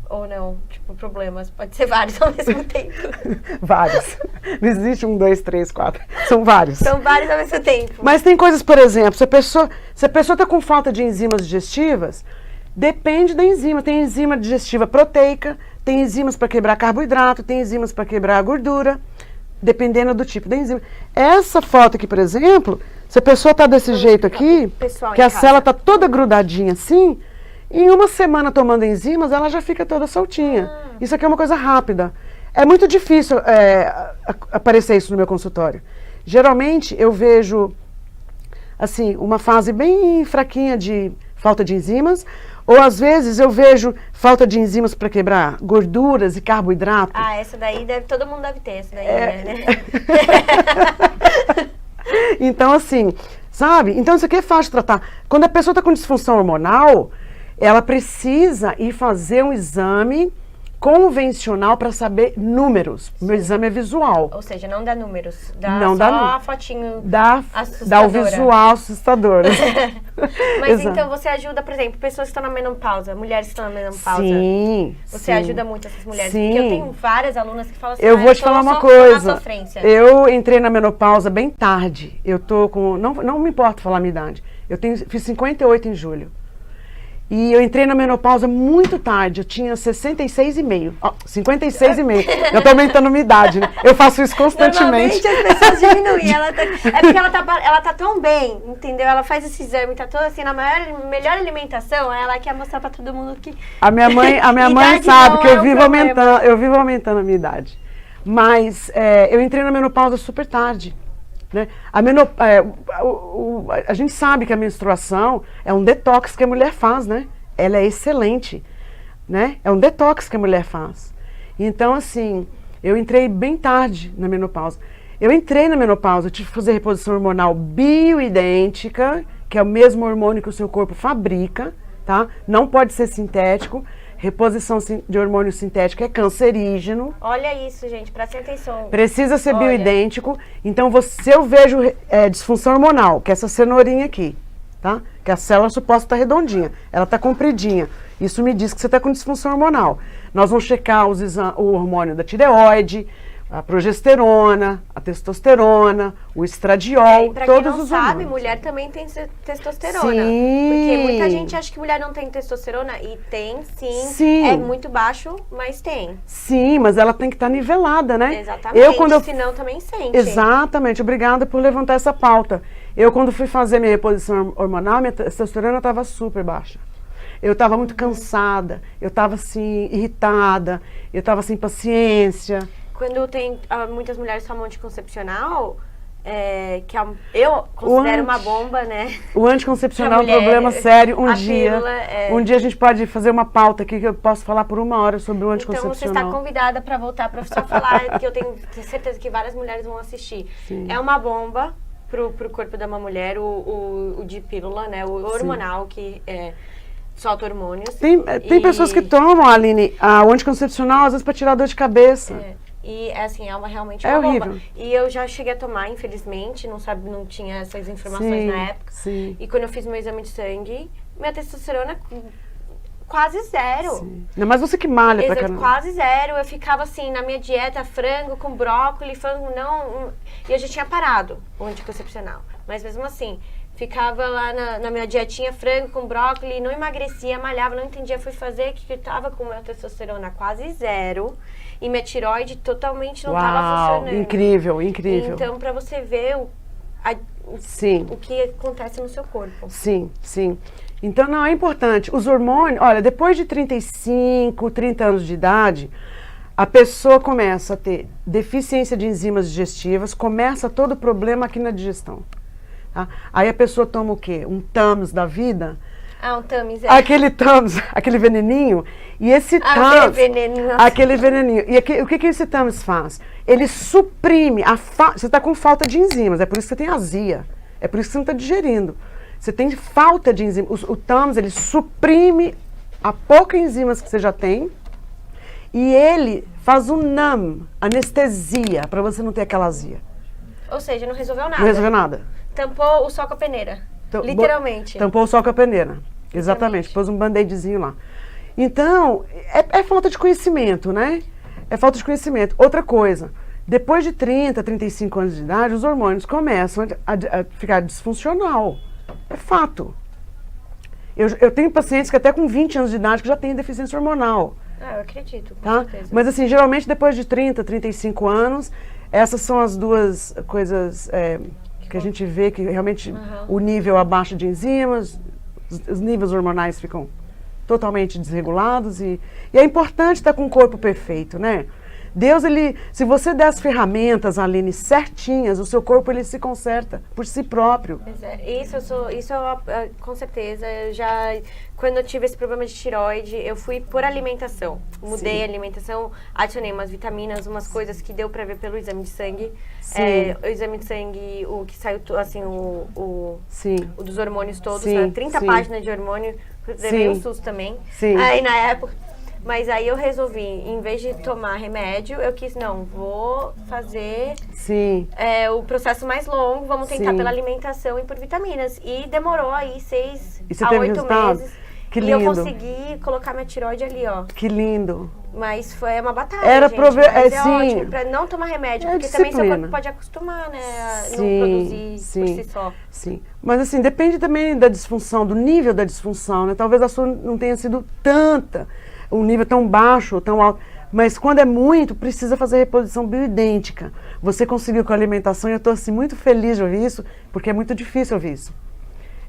Ou não, tipo, problemas. Pode ser vários ao mesmo tempo. Vários. Não existe 1, 2, 3, 4. São vários. São vários ao mesmo tempo. Mas tem coisas, por exemplo, se a pessoa está com falta de enzimas digestivas, depende da enzima. Tem enzima digestiva proteica, tem enzimas para quebrar carboidrato, tem enzimas para quebrar a gordura, dependendo do tipo da enzima. Essa foto aqui, por exemplo, se a pessoa está desse jeito aqui, que a célula está toda grudadinha assim, em 1 semana tomando enzimas, ela já fica toda soltinha. Isso aqui é uma coisa rápida. É muito difícil aparecer isso no meu consultório. Geralmente, eu vejo, assim, uma fase bem fraquinha de falta de enzimas, ou às vezes eu vejo falta de enzimas para quebrar gorduras e carboidrato. Ah, essa daí todo mundo deve ter, essa daí, né? Então, assim, sabe? Então, isso aqui é fácil de tratar. Quando a pessoa está com disfunção hormonal, ela precisa ir fazer um exame convencional para saber números. Meu exame é visual. Ou seja, não dá números, não só dá a fotinho dá o visual assustador. Mas então você ajuda, por exemplo, pessoas que estão na menopausa, mulheres que estão na menopausa. Sim. Você ajuda muito essas mulheres. Sim. Porque eu tenho várias alunas que falam assim, eu vou te falar uma coisa. Sofrência. Eu entrei na menopausa bem tarde. Eu tô com, não me importa falar a minha idade. Fiz 58 em julho. E eu entrei na menopausa muito tarde, eu tinha 66,5. 56,5. Eu estou aumentando a minha idade, né? Eu faço isso constantemente. Normalmente as pessoas diminuem. É porque ela tá tão bem, entendeu? Ela faz esse exame, tá toda assim, na melhor alimentação, ela quer mostrar para todo mundo que... A minha mãe sabe que eu vivo aumentando a minha idade. Mas eu entrei na menopausa super tarde. Né? A gente sabe que a menstruação é um detox que a mulher faz, né? Ela é excelente, né? É um detox que a mulher faz. Então, assim, eu entrei bem tarde na menopausa. Eu entrei na menopausa, eu tive que fazer reposição hormonal bioidêntica, que é o mesmo hormônio que o seu corpo fabrica, tá? Não pode ser sintético. Reposição de hormônio sintético é cancerígeno. Olha isso, gente, prestem atenção. Precisa ser bioidêntico. Então, se eu vejo disfunção hormonal, que é essa cenourinha aqui, tá? Que a célula suposta está redondinha, ela está compridinha. Isso me diz que você está com disfunção hormonal. Nós vamos checar o hormônio da tireoide, a progesterona, a testosterona, o estradiol, pra todos quem não os sabe, hormônios. mulher também tem testosterona. Sim. Porque muita gente acha que mulher não tem testosterona e tem, sim. Sim. É muito baixo, mas tem. Sim, mas ela tem que estar nivelada, né? Exatamente, senão também sente. Exatamente, obrigada por levantar essa pauta. Eu, quando fui fazer minha reposição hormonal, minha testosterona estava super baixa. Eu estava muito cansada, eu estava assim, irritada, eu estava sem paciência. Quando tem muitas mulheres tomam anticoncepcional, que eu considero uma bomba, né? O anticoncepcional é um problema sério. Um dia a gente pode fazer uma pauta aqui que eu posso falar por 1 hora sobre o anticoncepcional. Então você está convidada para voltar para só falar, que eu tenho certeza que várias mulheres vão assistir. Sim. É uma bomba pro corpo de uma mulher, o de pílula, né? O hormonal, que solta hormônios. Tem pessoas que tomam, Aline, o anticoncepcional, às vezes, para tirar dor de cabeça. E assim, realmente uma horrível. Bomba. E eu já cheguei a tomar, infelizmente, não tinha essas informações na época. Sim. E quando eu fiz meu exame de sangue, minha testosterona quase zero. Sim. Não, mas você que malha pra caramba. Quase zero. Eu ficava assim, na minha dieta, frango com brócolis, frango não... E eu já tinha parado o anticoncepcional. Mas mesmo assim, ficava lá na minha dietinha, frango com brócolis, não emagrecia, malhava, não entendia. Fui fazer que eu tava com minha testosterona quase zero. E minha tireoide totalmente não estava funcionando. Incrível, incrível. Então, para você ver o que acontece no seu corpo. Sim, sim. Então, não, é importante. Os hormônios, olha, depois de 35, 30 anos de idade, a pessoa começa a ter deficiência de enzimas digestivas, começa todo o problema aqui na digestão. Tá? Aí a pessoa toma o quê? Um Tums da vida. Um Tums, Aquele Tums, aquele veneninho. E esse Tums... Aquele veneninho. E o que esse Tums faz? Ele suprime você está com falta de enzimas, é por isso que você tem azia. É por isso que você não está digerindo. Você tem falta de enzimas. O Tums, ele suprime a pouca enzimas que você já tem e ele faz um NAM, anestesia, para você não ter aquela azia. Ou seja, não resolveu nada. Não resolveu nada. Tampou o sol com a peneira. Literalmente. Tampou o sol com a peneira. Exatamente. Pôs um band-aidzinho lá. Então, é falta de conhecimento, né? É falta de conhecimento. Outra coisa, depois de 30, 35 anos de idade, os hormônios começam a ficar disfuncional. É fato. Eu tenho pacientes que até com 20 anos de idade que já têm deficiência hormonal. Eu acredito, com tá? certeza. Mas assim, geralmente depois de 30, 35 anos, essas são as duas coisas que a gente vê que realmente o nível abaixo de enzimas, os níveis hormonais ficam totalmente desregulados e é importante estar com o corpo perfeito, né? Deus, se você der as ferramentas, Aline, certinhas, o seu corpo, ele se conserta por si próprio. Com certeza, quando eu tive esse problema de tireoide, eu fui por alimentação. Mudei a alimentação, adicionei umas vitaminas, umas coisas que deu pra ver pelo exame de sangue. O exame de sangue, o que saiu, assim, o dos hormônios todos, 30 páginas de hormônio, levei um susto também. Aí, na época... Mas aí eu resolvi, em vez de tomar remédio, eu quis, vou fazer o processo mais longo, vamos tentar pela alimentação e por vitaminas. E demorou aí 6 a 8 meses. Que lindo. E eu consegui colocar minha tireoide ali, ó. Que lindo. Mas foi uma batalha, ótimo, pra não tomar remédio, porque também seu corpo pode acostumar, né, a não produzir por si só. Sim, mas assim, depende também da disfunção, do nível da disfunção, né? Talvez a sua não tenha sido um nível tão baixo ou tão alto, mas quando é muito, precisa fazer reposição bioidêntica. Você conseguiu com a alimentação e eu estou assim, muito feliz de ouvir isso, porque é muito difícil ouvir isso.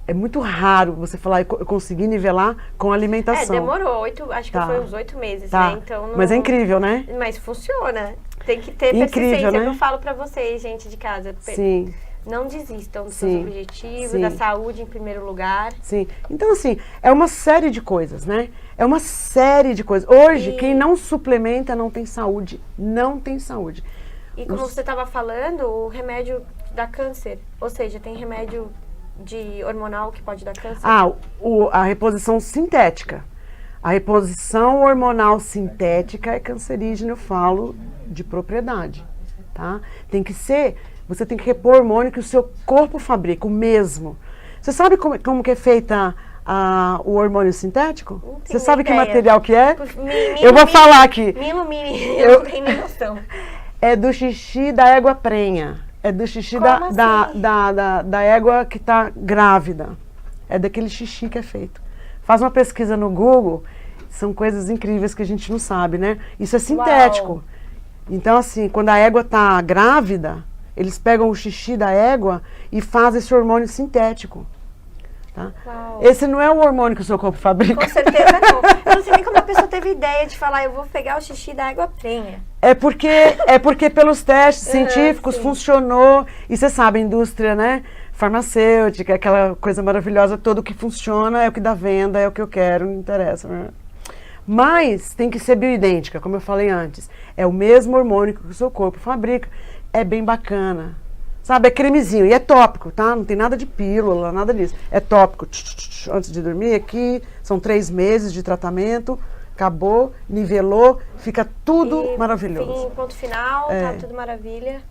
É muito raro você falar, eu consegui nivelar com a alimentação. Demorou, acho que foi uns 8 meses, né? Então, mas é incrível, né? Mas funciona. Tem que ter persistência, né? Eu falo pra vocês, gente de casa. Sim. Não desistam dos seus objetivos, da saúde em primeiro lugar. Sim. Então, assim, é uma série de coisas, né? É uma série de coisas. Hoje, quem não suplementa não tem saúde. Não tem saúde. E como você estava falando, o remédio dá câncer. Ou seja, tem remédio de hormonal que pode dar câncer? A reposição sintética. A reposição hormonal sintética é cancerígena, eu falo de propriedade, tá? Tem que ser... Você tem que repor hormônio que o seu corpo fabrica, o mesmo. Você sabe como que é feita o hormônio sintético? Você sabe que material que é? Eu vou falar aqui. Me ilumine, eu não tenho nem noção. É do xixi da égua prenha. É do xixi da égua que está grávida. É daquele xixi que é feito. Faz uma pesquisa no Google, são coisas incríveis que a gente não sabe, né? Isso é sintético. Uau. Então, assim, quando a égua está grávida... Eles pegam o xixi da égua e fazem esse hormônio sintético. Tá? Uau. Esse não é o hormônio que o seu corpo fabrica. Com certeza não. Eu não sei nem como a pessoa teve ideia de falar, eu vou pegar o xixi da água prenha. É porque pelos testes científicos sim. funcionou. E você sabe, a indústria, né, farmacêutica, aquela coisa maravilhosa, tudo que funciona é o que dá venda, é o que eu quero, não interessa. Né? Mas tem que ser bioidêntica, como eu falei antes. É o mesmo hormônio que o seu corpo fabrica. É bem bacana. Sabe, é cremezinho. E é tópico, tá? Não tem nada de pílula, nada disso. É tópico. Antes de dormir aqui, são 3 meses de tratamento. Acabou, nivelou, fica tudo maravilhoso. Fim, ponto final, tá tudo maravilha.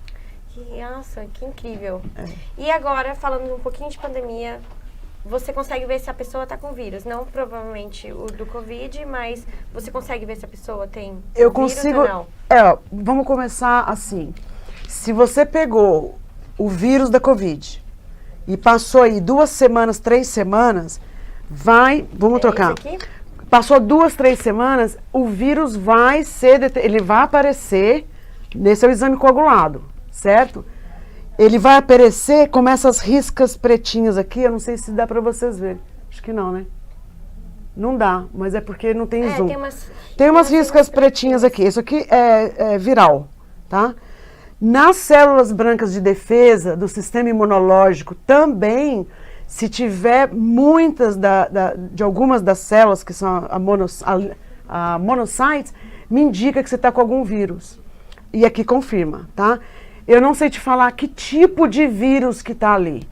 Nossa, que incrível. E agora, falando um pouquinho de pandemia, você consegue ver se a pessoa tá com vírus? Não provavelmente o do Covid, mas você consegue ver se a pessoa tem Eu vírus consigo. ou não? Vamos começar assim. Se você pegou o vírus da Covid e passou aí 2 semanas, 3 semanas, vamos trocar. Esse aqui? Passou 2, 3 semanas, o vírus vai ele vai aparecer nesse é o exame coagulado, certo? Ele vai aparecer como essas riscas pretinhas aqui, eu não sei se dá para vocês verem. Acho que não, né? Não dá, mas é porque não tem zoom. Tem umas riscas pretinhas aqui. Isso aqui é viral, tá? Nas células brancas de defesa do sistema imunológico também, se tiver muitas de algumas das células, que são a monocytes, me indica que você está com algum vírus. E aqui confirma, tá? Eu não sei te falar que tipo de vírus que está ali.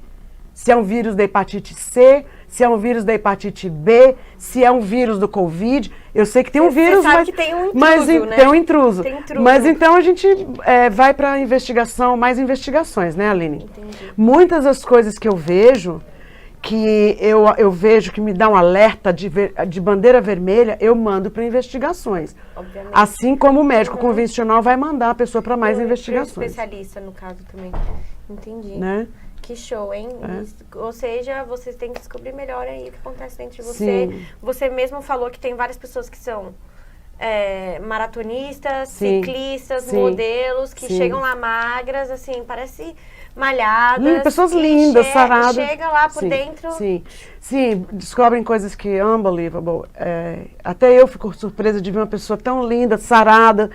Se é um vírus da hepatite C, se é um vírus da hepatite B, se é um vírus do Covid. Eu sei que tem um vírus, sabe que tem um intruso, mas né? Tem um intruso. Tem intruso. Mas então a gente vai para mais investigações, né, Aline? Entendi. Muitas das coisas que eu vejo, que eu vejo que me dá um alerta de bandeira vermelha, eu mando para investigações. Obviamente. Assim como o médico convencional vai mandar a pessoa para mais investigações. Especialista, no caso, também. Entendi. Né? Que show, hein? Ou seja, vocês têm que descobrir melhor aí o que acontece dentro de você. Sim. Você mesmo falou que tem várias pessoas que são maratonistas, Sim. ciclistas, Sim. modelos, que Sim. chegam lá magras, assim, parece malhadas. Pessoas lindas, saradas. Chega lá por Sim, dentro. Sim, descobrem coisas que unbelievable. Até eu fico surpresa de ver uma pessoa tão linda, sarada,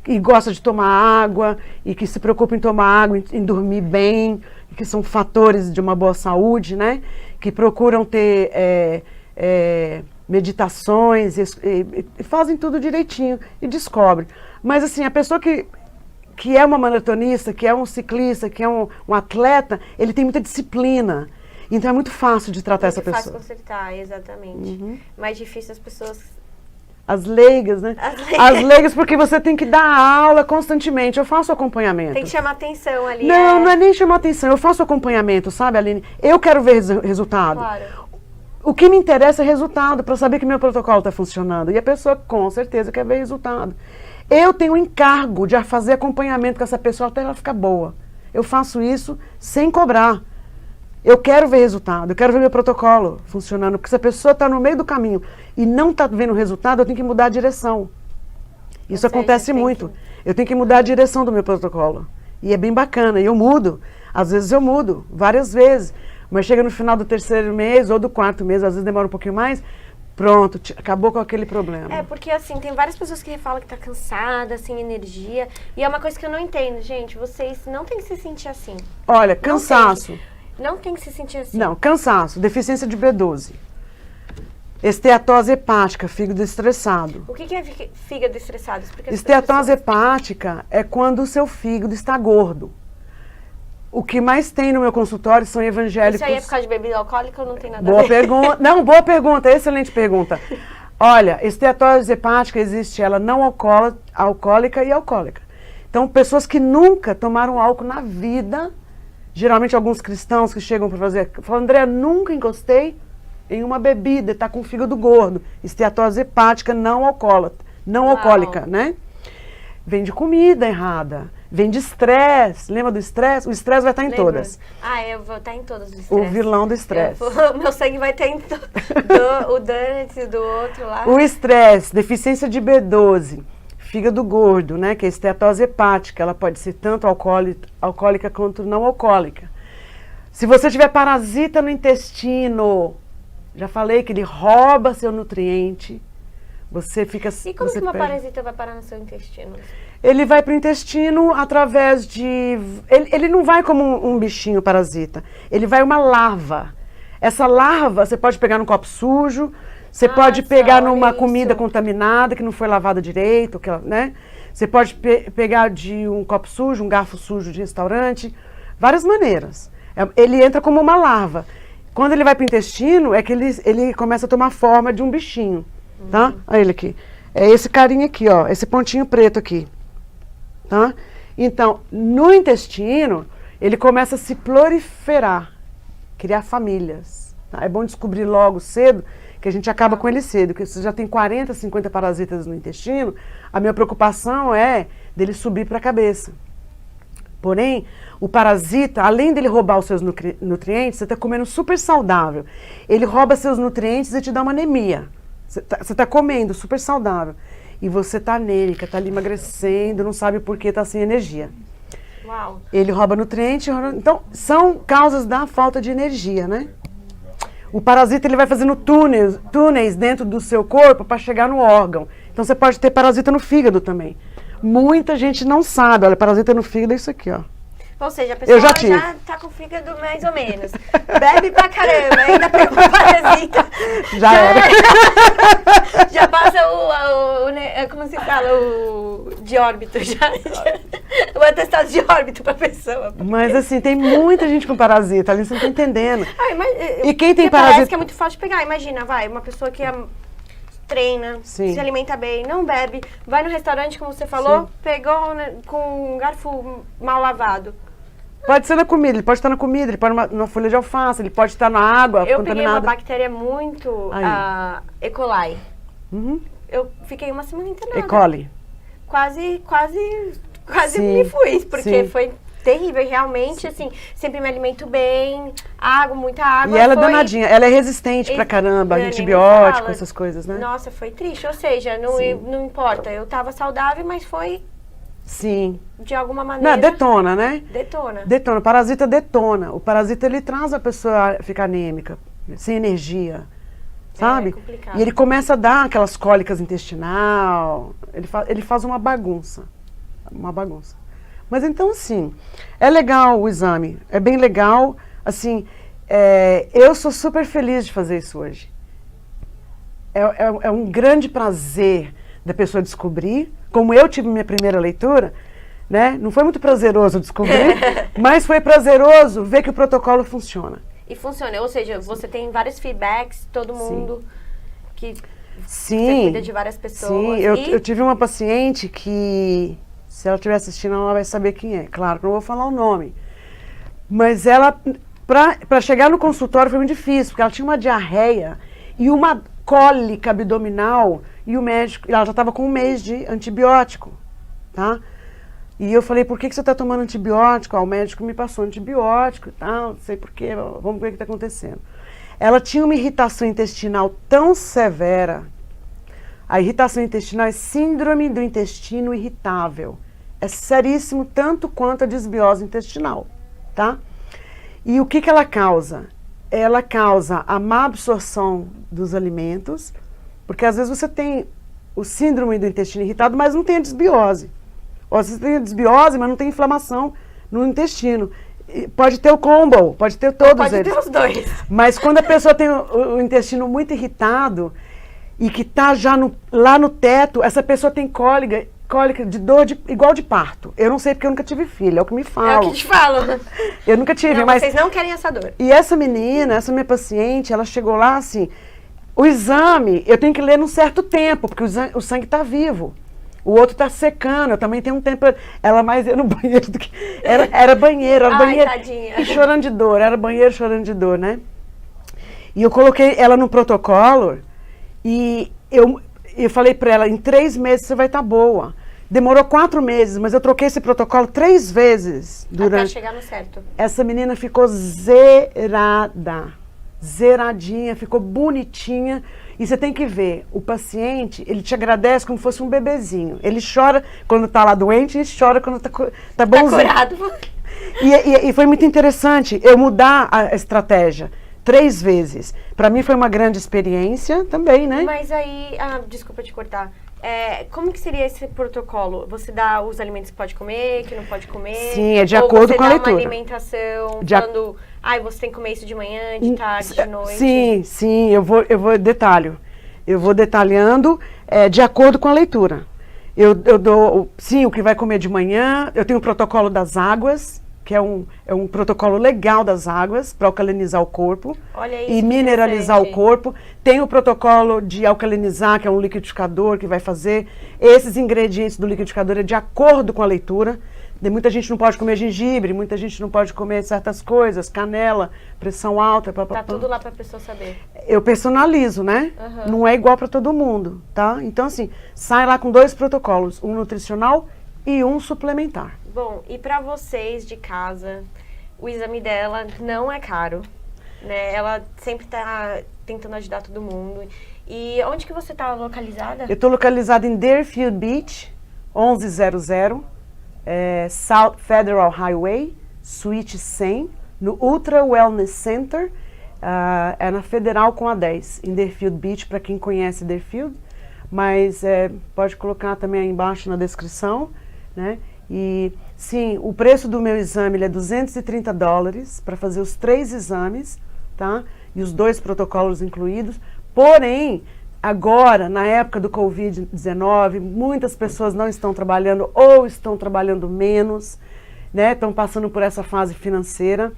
que gosta de tomar água e que se preocupa em tomar água, em dormir bem, que são fatores de uma boa saúde, né? Que procuram ter meditações e fazem tudo direitinho e descobrem. Mas assim, a pessoa que é uma maratonista, que é um ciclista, que é um atleta, ele tem muita disciplina. Então é muito fácil de tratar essa pessoa. Muito fácil consertar, exatamente. Mais difícil as pessoas... As leigas, né? As leigas, porque você tem que dar aula constantemente. Eu faço acompanhamento. Tem que chamar atenção ali. Não é nem chamar atenção. Eu faço acompanhamento, sabe, Aline? Eu quero ver resultado. Claro. O que me interessa é resultado, para saber que meu protocolo está funcionando. E a pessoa, com certeza, quer ver resultado. Eu tenho o encargo de fazer acompanhamento com essa pessoa até ela ficar boa. Eu faço isso sem cobrar. Eu quero ver resultado, eu quero ver meu protocolo funcionando. Porque se a pessoa está no meio do caminho e não está vendo resultado, eu tenho que mudar a direção. Isso acontece muito. Eu tenho que mudar a direção do meu protocolo. E é bem bacana, e eu mudo. Às vezes eu mudo, várias vezes. Mas chega no final do 3º mês ou do 4º mês, às vezes demora um pouquinho mais, pronto, acabou com aquele problema. Porque assim, tem várias pessoas que falam que tá cansada, sem energia. E é uma coisa que eu não entendo, gente. Vocês não tem que se sentir assim. Olha, cansaço. Não tem que se sentir assim. Não, cansaço, deficiência de B12. Esteatose hepática, fígado estressado. O que é fígado estressado? Esteatose hepática é quando o seu fígado está gordo. O que mais tem no meu consultório são evangélicos... Isso aí é por causa de bebida alcoólica ou não tem nada boa a ver? Pergunta. Não, boa pergunta, excelente pergunta. Olha, esteatose hepática existe ela não alcoólica e alcoólica. Então, pessoas que nunca tomaram álcool na vida, geralmente alguns cristãos que chegam para fazer... Falam, André, nunca encostei em uma bebida, está com o fígado gordo. Esteatose hepática não alcoólica, né? Vem de comida errada. Vem de estresse. Lembra do estresse? O estresse vai estar em todas. Eu vou estar em todas do estresse. O vilão do estresse. Meu sangue vai estar em o donut do outro lá. O estresse, deficiência de B12, fígado gordo, né? Que é a esteatose hepática. Ela pode ser tanto alcoólica quanto não alcoólica. Se você tiver parasita no intestino, Já falei que ele rouba seu nutriente. Você fica... E como você que uma perde. parasita vai parar no seu intestino? Ele vai para o intestino através de... Ele não vai como um bichinho parasita. Ele vai uma larva. Essa larva você pode pegar num copo sujo, você pode pegar numa comida contaminada que não foi lavada direito, né? Você pode pegar de um copo sujo, um garfo sujo de restaurante, várias maneiras. Ele entra como uma larva. Quando ele vai para o intestino, é que ele começa a tomar forma de um bichinho, tá? Olha ele aqui. É esse carinha aqui, ó, esse pontinho preto aqui, tá? Então, no intestino, ele começa a se proliferar, criar famílias. Tá? É bom descobrir logo cedo, que a gente acaba com ele cedo, porque você já tem 40, 50 parasitas no intestino, a minha preocupação é dele subir para a cabeça. Porém, o parasita, além dele roubar os seus nutrientes, você está comendo super saudável. Ele rouba seus nutrientes e te dá uma anemia. Você está comendo super saudável. E você está anêmica, está ali emagrecendo, não sabe por que está sem energia. Uau. Ele rouba nutriente, então são causas da falta de energia, né? O parasita ele vai fazendo túneis dentro do seu corpo para chegar no órgão. Então você pode ter parasita no fígado também. Muita gente não sabe. Olha, parasita no fígado é isso aqui, ó. Ou seja, a pessoa já tá com o fígado mais ou menos. Bebe pra caramba, ainda pegou parasita. Já era. Já passa como se fala? O de órbito. O atestado de órbito pra pessoa. Mas assim, tem muita gente com parasita, ali você não tá entendendo. E quem tem parasita... Parece que é muito fácil de pegar. Imagina, uma pessoa que treina, se alimenta bem, não bebe, vai no restaurante, como você falou, pegou com um garfo mal lavado. Pode ser na comida, ele pode estar na comida, ele pode estar numa folha de alface, ele pode estar na água Eu contaminada. peguei uma bactéria muito E. coli. Eu fiquei uma semana internada. E. coli. Quase me fui, porque foi terrível, realmente, assim, sempre me alimento bem, muita água. E ela é danadinha, ela é resistente pra caramba, antibiótico, essas coisas, né? Nossa, foi triste, ou seja, não importa, eu tava saudável, mas foi... Sim. De alguma maneira... Não, detona, né? Detona. O parasita detona. O parasita, ele traz a pessoa a ficar anêmica, sem energia, sabe? É complicado. E ele começa a dar aquelas cólicas intestinal, ele faz uma bagunça. Mas então, assim, é legal o exame, é bem legal, assim, eu sou super feliz de fazer isso hoje. É um grande prazer da pessoa descobrir, como eu tive minha primeira leitura, né? Não foi muito prazeroso descobrir, mas foi prazeroso ver que o protocolo funciona. E funciona, ou seja, você tem vários feedbacks, todo mundo que você cuida de várias pessoas. Sim, eu tive uma paciente que, se ela estiver assistindo, ela vai saber quem é. Claro que não vou falar o nome. Mas ela, para chegar no consultório foi muito difícil, porque ela tinha uma diarreia e uma cólica abdominal, e o médico, ela já estava com 1 mês de antibiótico, tá? E eu falei, por que você está tomando antibiótico? O médico me passou antibiótico e tal, não sei porquê, vamos ver o que está acontecendo. Ela tinha uma irritação intestinal tão severa. A irritação intestinal é síndrome do intestino irritável. É seríssimo, tanto quanto a desbiose intestinal, tá? E o que ela causa? Ela causa a má absorção dos alimentos, porque às vezes você tem o síndrome do intestino irritado, mas não tem a desbiose. Ou você tem a desbiose, mas não tem inflamação no intestino. E pode ter o combo, pode ter todos eles. Pode ter os dois. Mas quando a pessoa tem o intestino muito irritado e que está já lá no teto, essa pessoa tem cólica de dor igual de parto. Eu não sei porque eu nunca tive filho, é o que me falam. É o que te falam. Eu nunca tive, não, mas... Vocês não querem essa dor. E essa menina, essa minha paciente, ela chegou lá assim, o exame eu tenho que ler num certo tempo, porque o sangue está vivo. O outro está secando, eu também tenho um tempo... Ela mais ia no banheiro do que... Era banheiro, Tadinha. E chorando de dor, era banheiro chorando de dor, né? E eu coloquei ela no protocolo e eu falei para ela, em 3 meses você vai estar boa. Demorou 4 meses, mas eu troquei esse protocolo 3 vezes. Até chegar no certo. Essa menina ficou zerada. Zeradinha, ficou bonitinha. E você tem que ver, o paciente, ele te agradece como se fosse um bebezinho. Ele chora quando está lá doente e chora quando está bonzinho. Tá curado. E foi muito interessante eu mudar a estratégia. 3 vezes. Para mim foi uma grande experiência também, né? Mas aí, desculpa te cortar. Como que seria esse protocolo? Você dá os alimentos que pode comer, que não pode comer? Sim, é de acordo com a leitura. Ou você dá uma alimentação falando, você tem que comer isso de manhã, de tarde, de noite? Sim, eu vou detalho. Eu vou detalhando de acordo com a leitura. Eu dou, sim, o que vai comer de manhã. Eu tenho o protocolo das águas, que é um protocolo legal das águas para alcalinizar o corpo. Olha isso, e mineralizar o corpo. Tem o protocolo de alcalinizar, que é um liquidificador que vai fazer. Esses ingredientes do liquidificador é de acordo com a leitura. Muita gente não pode comer gengibre, muita gente não pode comer certas coisas, canela, pressão alta. Tá tudo lá para a pessoa saber. Eu personalizo, né? Uhum. Não é igual para todo mundo, tá? Então, assim, sai lá com 2 protocolos, um nutricional e um suplementar. Bom, e para vocês de casa, o exame dela não é caro, né? Ela sempre tá tentando ajudar todo mundo. E onde que você tá localizada? Eu tô localizada em Deerfield Beach, 1100, South Federal Highway, Suite 100, no Ultra Wellness Center, é na Federal com a 10, em Deerfield Beach, para quem conhece Deerfield, mas pode colocar também aí embaixo na descrição, né? E sim, o preço do meu exame ele é $230 para fazer os 3 exames, tá? E os 2 protocolos incluídos. Porém, agora, na época do Covid-19, muitas pessoas não estão trabalhando ou estão trabalhando menos, né? Estão passando por essa fase financeira.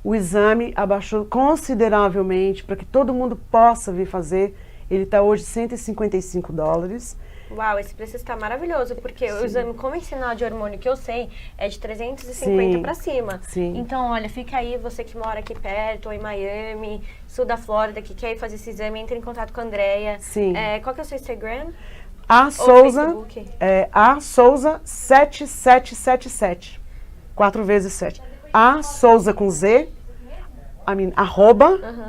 O exame abaixou consideravelmente para que todo mundo possa vir fazer. Ele está hoje $155. Uau, esse preço está maravilhoso, porque Sim. o exame convencional de hormônio que eu sei é de 350 para cima. Sim. Então, olha, fica aí, você que mora aqui perto, ou em Miami, sul da Flórida, que quer ir fazer esse exame, entre em contato com a Andrea. Sim. Qual que é o seu Instagram? A Souza, Facebook? A Souza 7777. 4 vezes 7. A Souza com Z, @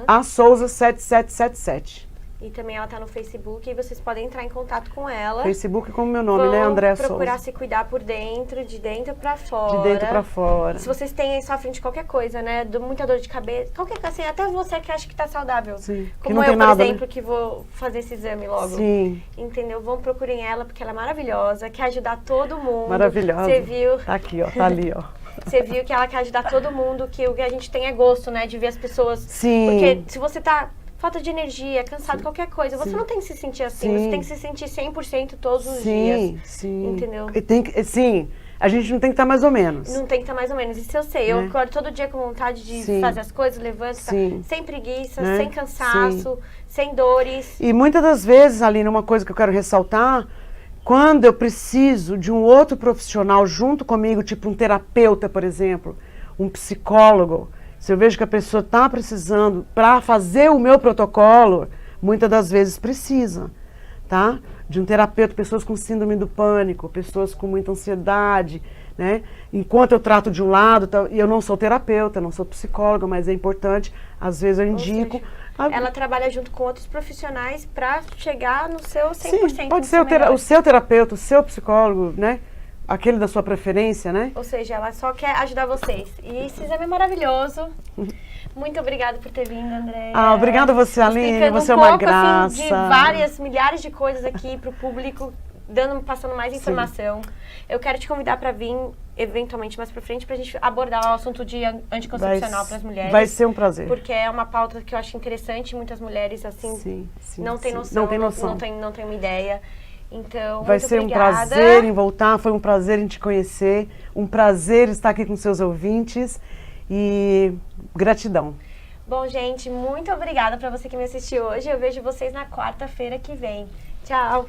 A Souza 7777. E também ela tá no Facebook e vocês podem entrar em contato com ela. Facebook como meu nome, né? Andréa Souza. Procurar se cuidar por dentro, de dentro pra fora. De dentro pra fora. Se vocês têm sofrem de qualquer coisa, né? Muita dor de cabeça, qualquer coisa assim, até você que acha que tá saudável. Sim. Como não eu, tem por nada, exemplo, né? que vou fazer esse exame logo. Sim. Entendeu? Vão procurem ela, porque ela é maravilhosa, quer ajudar todo mundo. Maravilhosa. Você viu? Tá aqui, ó. Tá ali, ó. Você viu que ela quer ajudar todo mundo, que o que a gente tem é gosto, né? De ver as pessoas. Sim. Porque se você tá falta de energia, cansado, Sim. qualquer coisa, você Sim. não tem que se sentir assim, Sim. você tem que se sentir 100% todos os Sim, dias. sim. Entendeu? E tem que, sim, a gente não tem que estar mais ou menos. Não tem que estar mais ou menos. Isso eu sei. Eu Né? acordo todo dia com vontade de Sim. fazer as coisas, levanto, Sim. sem preguiça, Né? sem cansaço, sem dores. E muitas das vezes, Aline, uma coisa que eu quero ressaltar, quando eu preciso de um outro profissional junto comigo, tipo um terapeuta, por exemplo, um psicólogo, se eu vejo que a pessoa está precisando para fazer o meu protocolo, muitas das vezes precisa, tá? De um terapeuta, pessoas com síndrome do pânico, pessoas com muita ansiedade, né? Enquanto eu trato de um lado, e eu não sou terapeuta, não sou psicóloga, mas é importante, às vezes eu indico. Ela trabalha junto com outros profissionais para chegar no seu 100%. Sim, pode ser o seu terapeuta, o seu psicólogo, né? Aquele da sua preferência, né? Ou seja, ela só quer ajudar vocês. E esse exame é maravilhoso. Muito obrigada por ter vindo, Andréa. Obrigada a você, Aline. Você é uma graça. Assim, de várias, milhares de coisas aqui para o público, passando mais informação. Sim. Eu quero te convidar para vir, eventualmente, mais para frente, para a gente abordar o assunto de anticoncepcional para as mulheres. Vai ser um prazer. Porque é uma pauta que eu acho interessante. Muitas mulheres, assim, não têm noção. Não tem uma ideia. Então, vai ser obrigada. Um prazer em voltar, foi um prazer em te conhecer, um prazer estar aqui com seus ouvintes e gratidão. Bom, gente, muito obrigada para você que me assistiu hoje. Eu vejo vocês na quarta-feira que vem. Tchau!